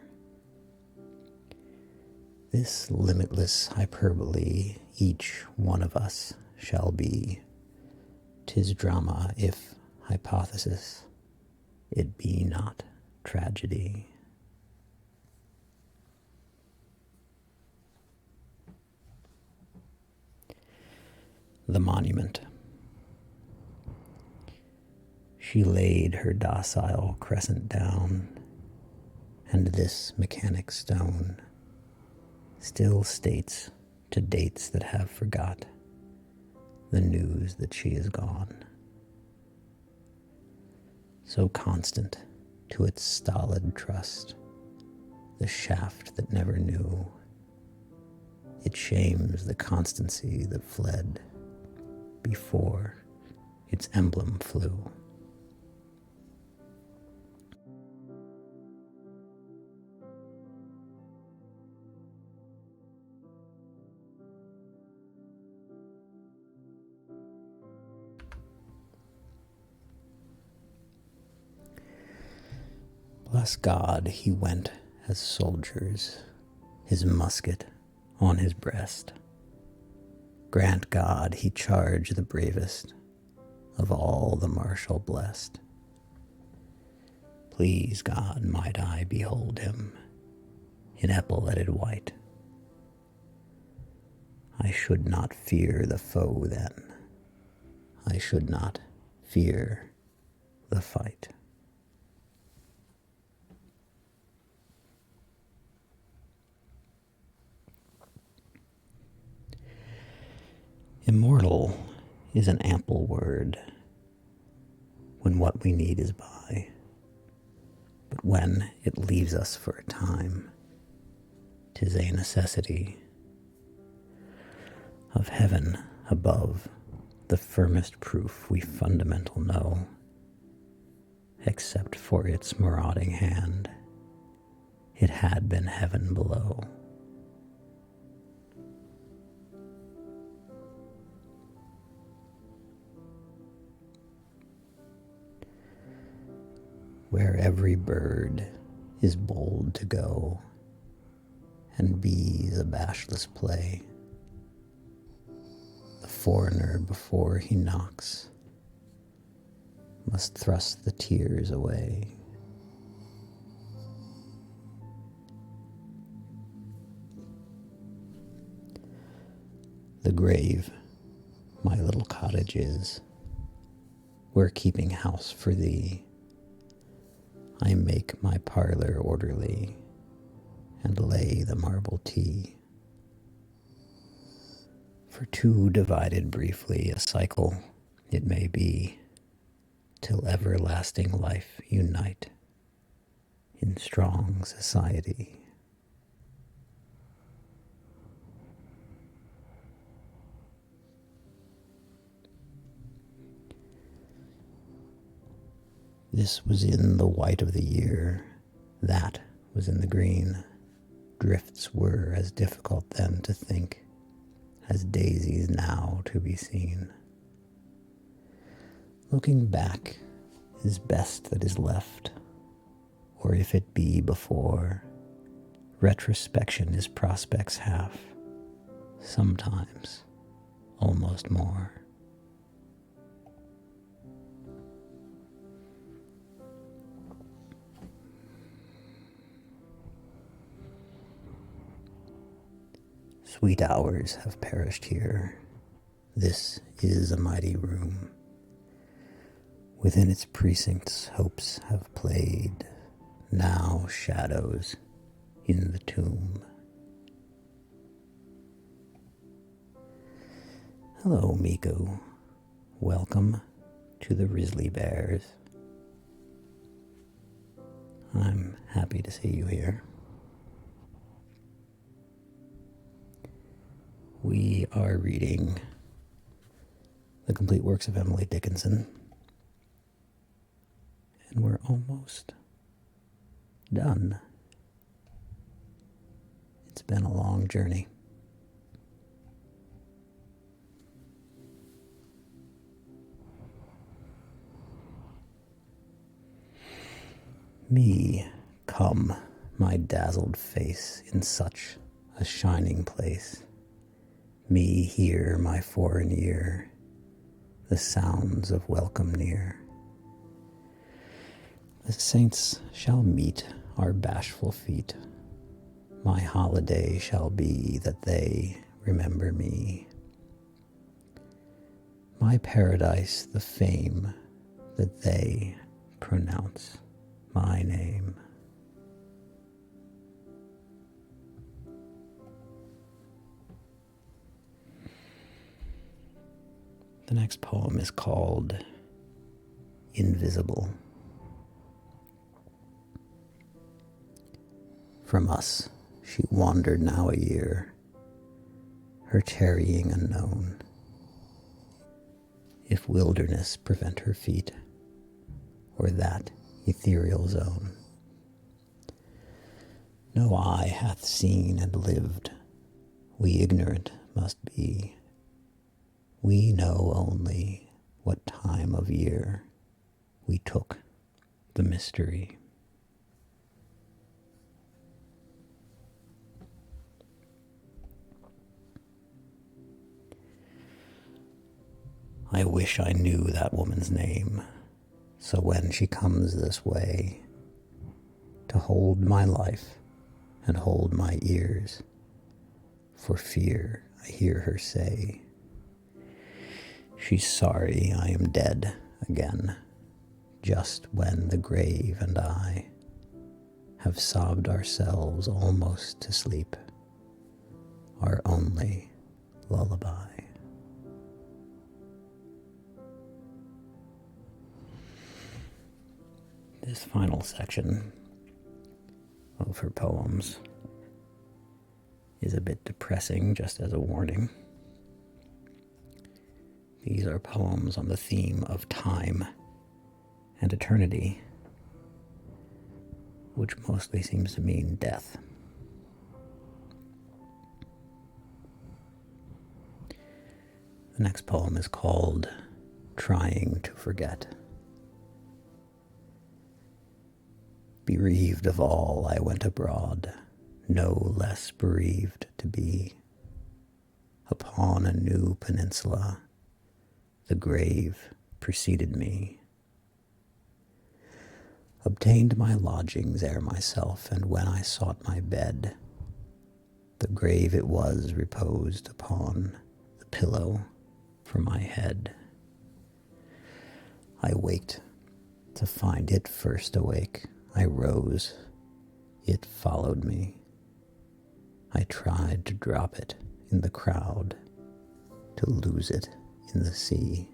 Speaker 1: This limitless hyperbole each one of us shall be. 'Tis drama, if hypothesis, it be not tragedy. The monument. She laid her docile crescent down, and this mechanic stone still states to dates that have forgot the news that she is gone. So constant to its stolid trust, the shaft that never knew, it shames the constancy that fled before its emblem flew. Bless God, he went as soldiers, his musket on his breast. Grant God he charge the bravest of all the martial blessed. Please God, might I behold him in epauletted white. I should not fear the foe then, I should not fear the fight. Immortal is an ample word when what we need is by, but when it leaves us for a time, 'tis a necessity. Of heaven above, the firmest proof we fundamental know, except for its marauding hand, it had been heaven below. Where every bird is bold to go, and bees a bashless play, the foreigner before he knocks must thrust the tears away. The grave my little cottage is, where keeping house for thee, I make my parlor orderly, and lay the marble tea. For two divided briefly a cycle it may be, till everlasting life unite in strong society. This was in the white of the year, that was in the green. Drifts were as difficult then to think as daisies now to be seen. Looking back is best that is left, or if it be before, retrospection is prospect's half, sometimes almost more. Sweet hours have perished here. This is a mighty room. Within its precincts hopes have played, now shadows in the tomb. Hello, Miko. Welcome to the Risley Bears. I'm Happy to see you here. We are reading the complete works of Emily Dickinson, and we're almost done. It's been a long journey. Me, come, my dazzled face in such a shining place. Me hear, my foreign ear, the sounds of welcome near. The saints shall meet our bashful feet. My holiday shall be that they remember me. My paradise the fame that they pronounce my name. The next poem is called Invisible. From us she wandered now a year, her tarrying unknown. If wilderness prevent her feet, or that ethereal zone. No eye hath seen and lived, we ignorant must be. We know only what time of year we took the mystery. I wish I knew that woman's name, so when she comes this way, to hold my life and hold my ears, for fear I hear her say, she's sorry I am dead again, just when the grave and I have sobbed ourselves almost to sleep, our only lullaby. This final section of her poems is a bit depressing, just as a warning. These are poems on the theme of time and eternity, which mostly seems to mean death. The next poem is called Trying to Forget. Bereaved of all, I went abroad, no less bereaved to be. Upon a new peninsula, the grave preceded me. Obtained my lodgings ere myself, and when I sought my bed, the grave it was reposed upon the pillow for my head. I waked to find it first awake. I rose, it followed me. I tried to drop it in the crowd, to lose it in the sea.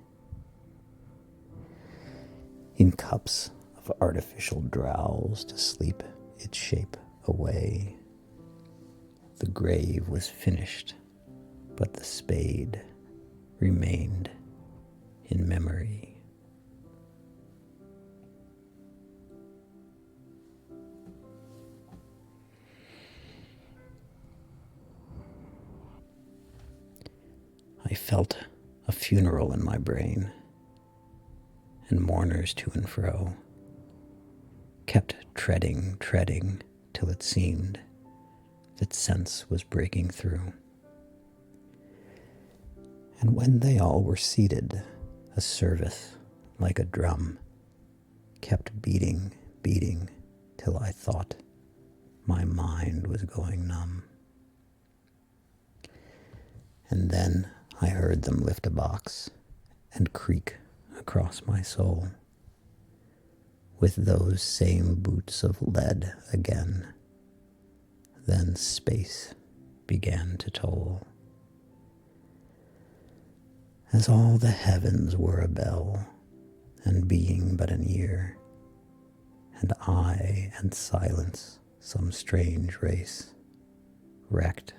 Speaker 1: In cups of artificial drowse, to sleep its shape away. The grave was finished, but the spade remained in memory. I felt a funeral in my brain, and mourners to and fro kept treading, till it seemed that sense was breaking through. And when they all were seated, a service like a drum kept beating, till I thought my mind was going numb. And then I heard them lift a box and creak across my soul, with those same boots of lead again. Then space began to toll, as all the heavens were a bell, and being but an ear, and I and silence, some strange race, wrecked,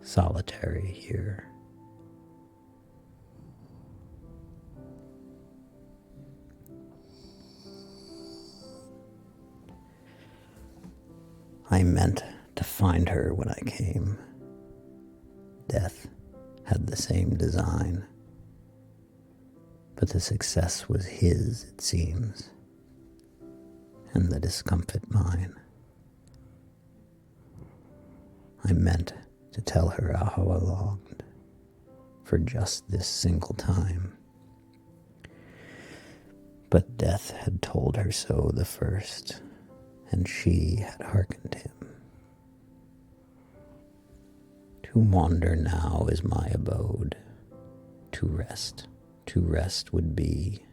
Speaker 1: solitary here. I meant to find her when I came. Death had the same design, but the success was his, it seems, and the discomfort mine. I meant to tell her how I longed for just this single time, but death had told her so the first, and she had hearkened him. To wander now is my abode. To rest would be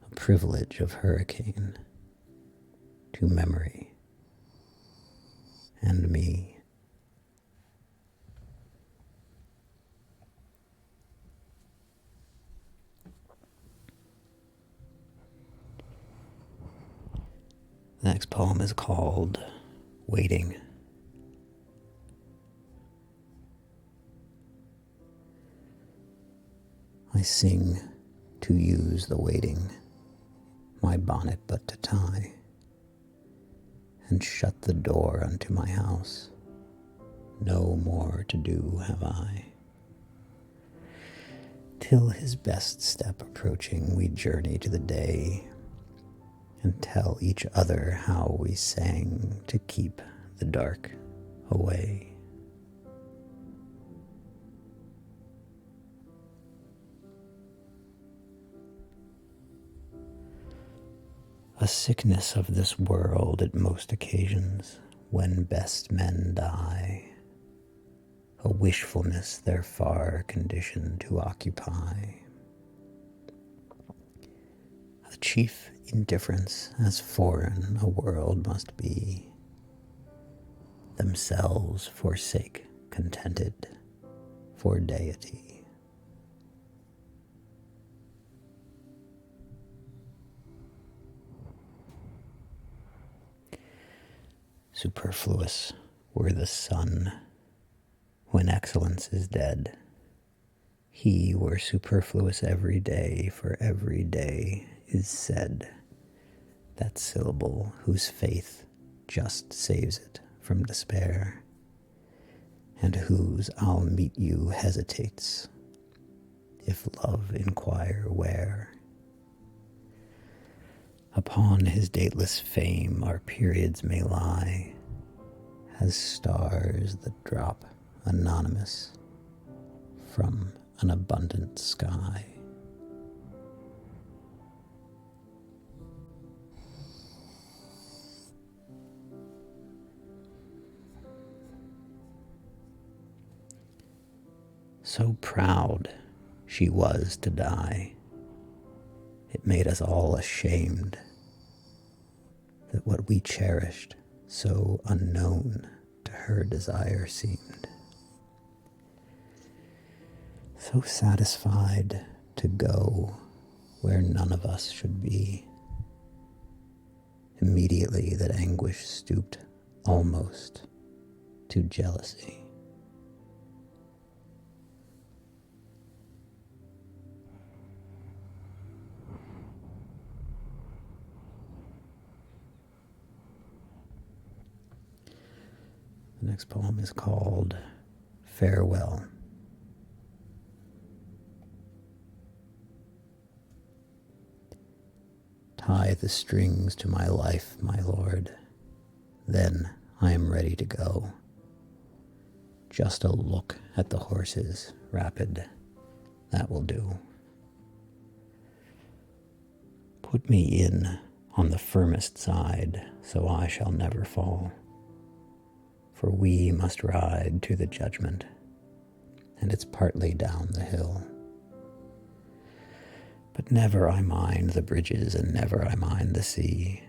Speaker 1: a privilege of hurricane to memory and me. The next poem is called Waiting. I sing to use the waiting, my bonnet but to tie, and shut the door unto my house. No more to do have I. Till his best step approaching, we journey to the day, and tell each other how we sang to keep the dark away. A sickness of this world at most occasions, when best men die, a wishfulness their far condition to occupy, a chief indifference as foreign a world must be, themselves forsake contented for deity. Superfluous were the sun when excellence is dead. He were superfluous every day, for every day is said that syllable whose faith just saves it from despair, and whose I'll meet you hesitates, if love inquire where. Upon his dateless fame our periods may lie, as stars that drop anonymous from an abundant sky. So proud she was to die, it made us all ashamed that what we cherished so unknown to her desire seemed. So satisfied to go where none of us should be, immediately that anguish stooped almost to jealousy. The next poem is called Farewell. Tie the strings to my life, my lord, then I am ready to go. Just a look at the horses, rapid, that will do. Put me in on the firmest side, so I shall never fall. For we must ride to the judgment, and it's partly down the hill. But never I mind the bridges, and never I mind the sea,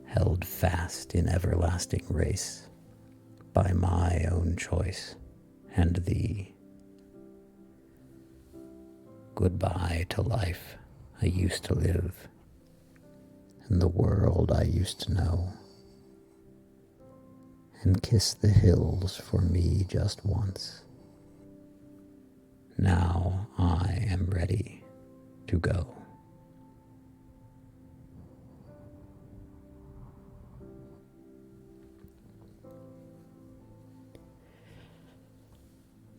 Speaker 1: held fast in everlasting race by my own choice and thee. Goodbye to life I used to live, in the world I used to know, and kiss the hills for me just once. Now I am ready to go.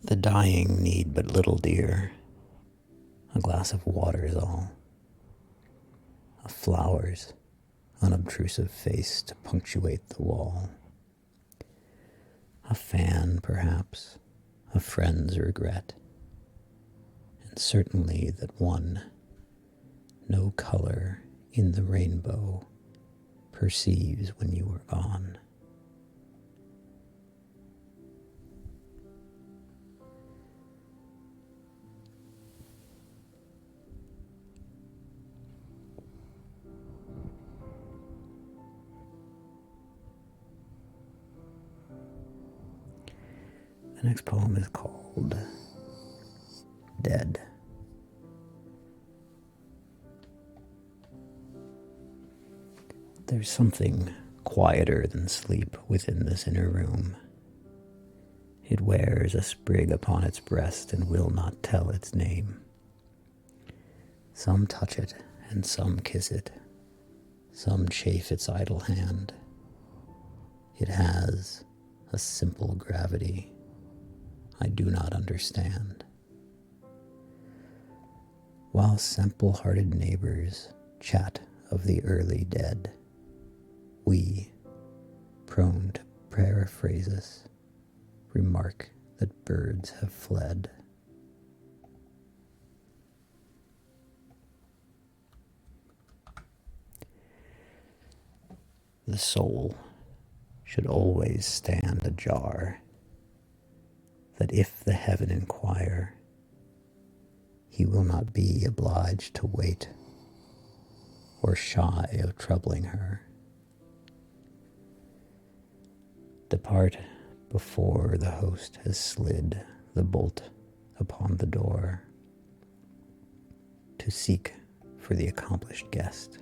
Speaker 1: The dying need but little, dear. A glass of water is all. A flower's unobtrusive face to punctuate the wall. A fan, perhaps, a friend's regret, and certainly that one, no color in the rainbow, perceives when you are gone. The next poem is called Dead. There's something quieter than sleep within this inner room. It wears a sprig upon its breast and will not tell its name. Some touch it and some kiss it. Some chafe its idle hand. It has a simple gravity I do not understand. While simple-hearted neighbors chat of the early dead, we, prone to paraphrases, remark that birds have fled. The soul should always stand ajar, that if the heaven inquire, he will not be obliged to wait or shy of troubling her. Depart before the host has slid the bolt upon the door, to seek for the accomplished guest,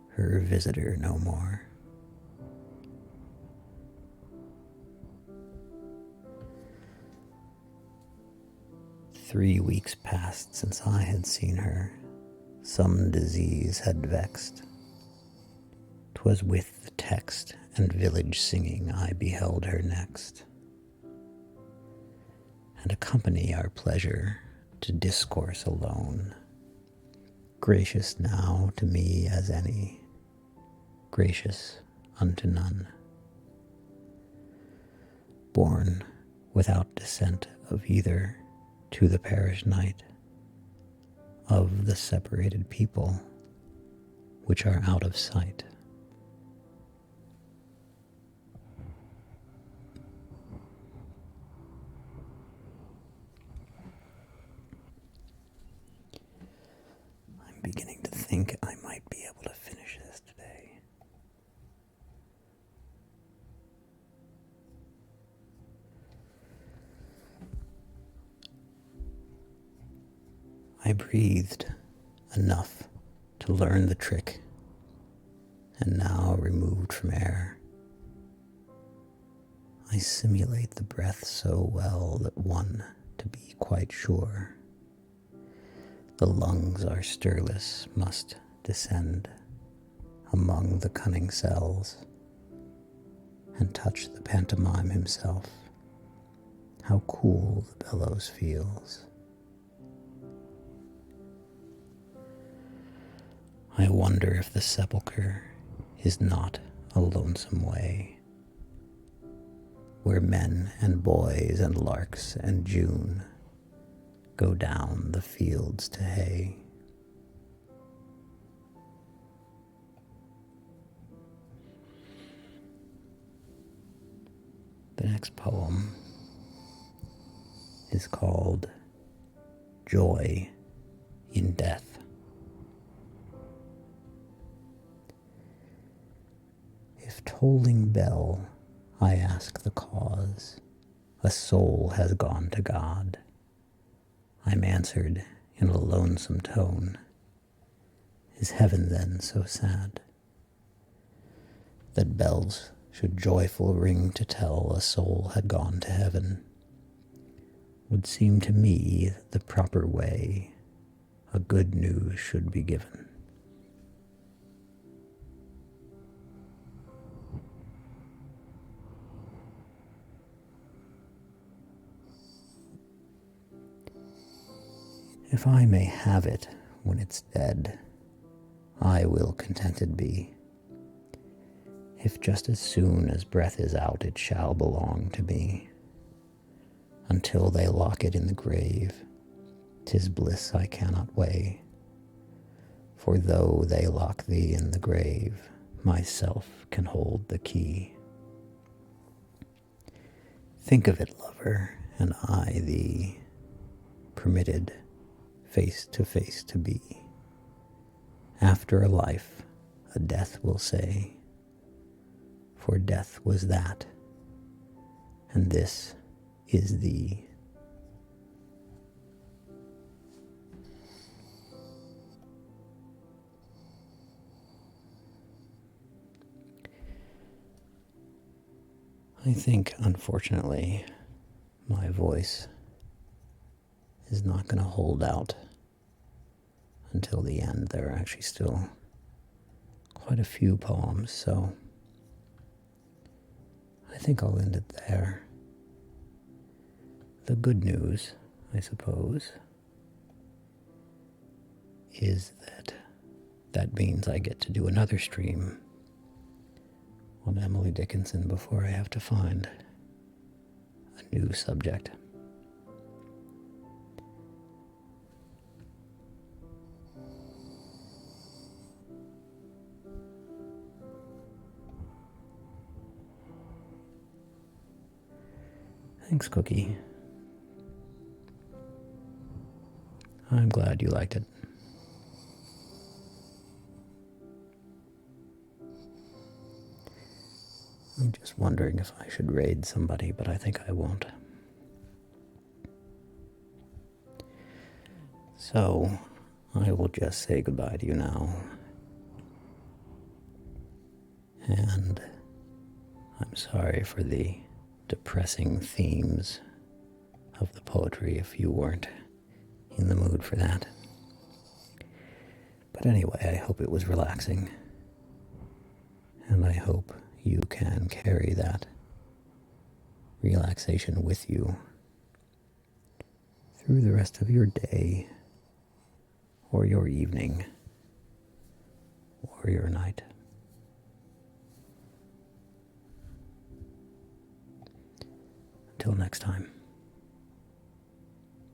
Speaker 1: her visitor no more. 3 weeks passed since I had seen her. Some disease had vexed. 'Twas with the text and village singing I beheld her next, and accompany our pleasure to discourse alone. Gracious now to me as any, gracious unto none. Born without descent of either to the parish night, of the separated people which are out of sight. I'm beginning to think I might be able to finish this today. I breathed enough to learn the trick, and now removed from air, I simulate the breath so well that one, to be quite sure, the lungs are stirless, must descend among the cunning cells, and touch the pantomime himself. How cool the bellows feels. I wonder if the sepulchre is not a lonesome way, where men and boys and larks and June go down the fields to hay. The next poem is called Joy in Death. If tolling bell, I ask the cause, a soul has gone to God. I'm answered in a lonesome tone, Is heaven then so sad, that bells should joyful ring to tell a soul had gone to heaven? Would seem to me the proper way a good news should be given. If I may have it when it's dead, I will contented be. If just as soon as breath is out it shall belong to me. Until they lock it in the grave, 'tis bliss I cannot weigh. For though they lock thee in the grave, myself can hold the key. Think of it, lover, and I thee, permitted face to face to be. After a life, a death will say, for death was that, and this is thee. I think, unfortunately, my voice is not going to hold out until the end. There are actually still quite a few poems, so I think I'll end it there. The good news, I suppose, is that means I get to do another stream on Emily Dickinson before I have to find a new subject. Thanks, Cookie. I'm glad you liked it. I'm just wondering if I should raid somebody, but I think I won't. So, I will just say goodbye to you now. And I'm sorry for the depressing themes of the poetry if you weren't in the mood for that. But anyway, I hope it was relaxing. And I hope you can carry that relaxation with you through the rest of your day, or your evening, or your night. Until next time.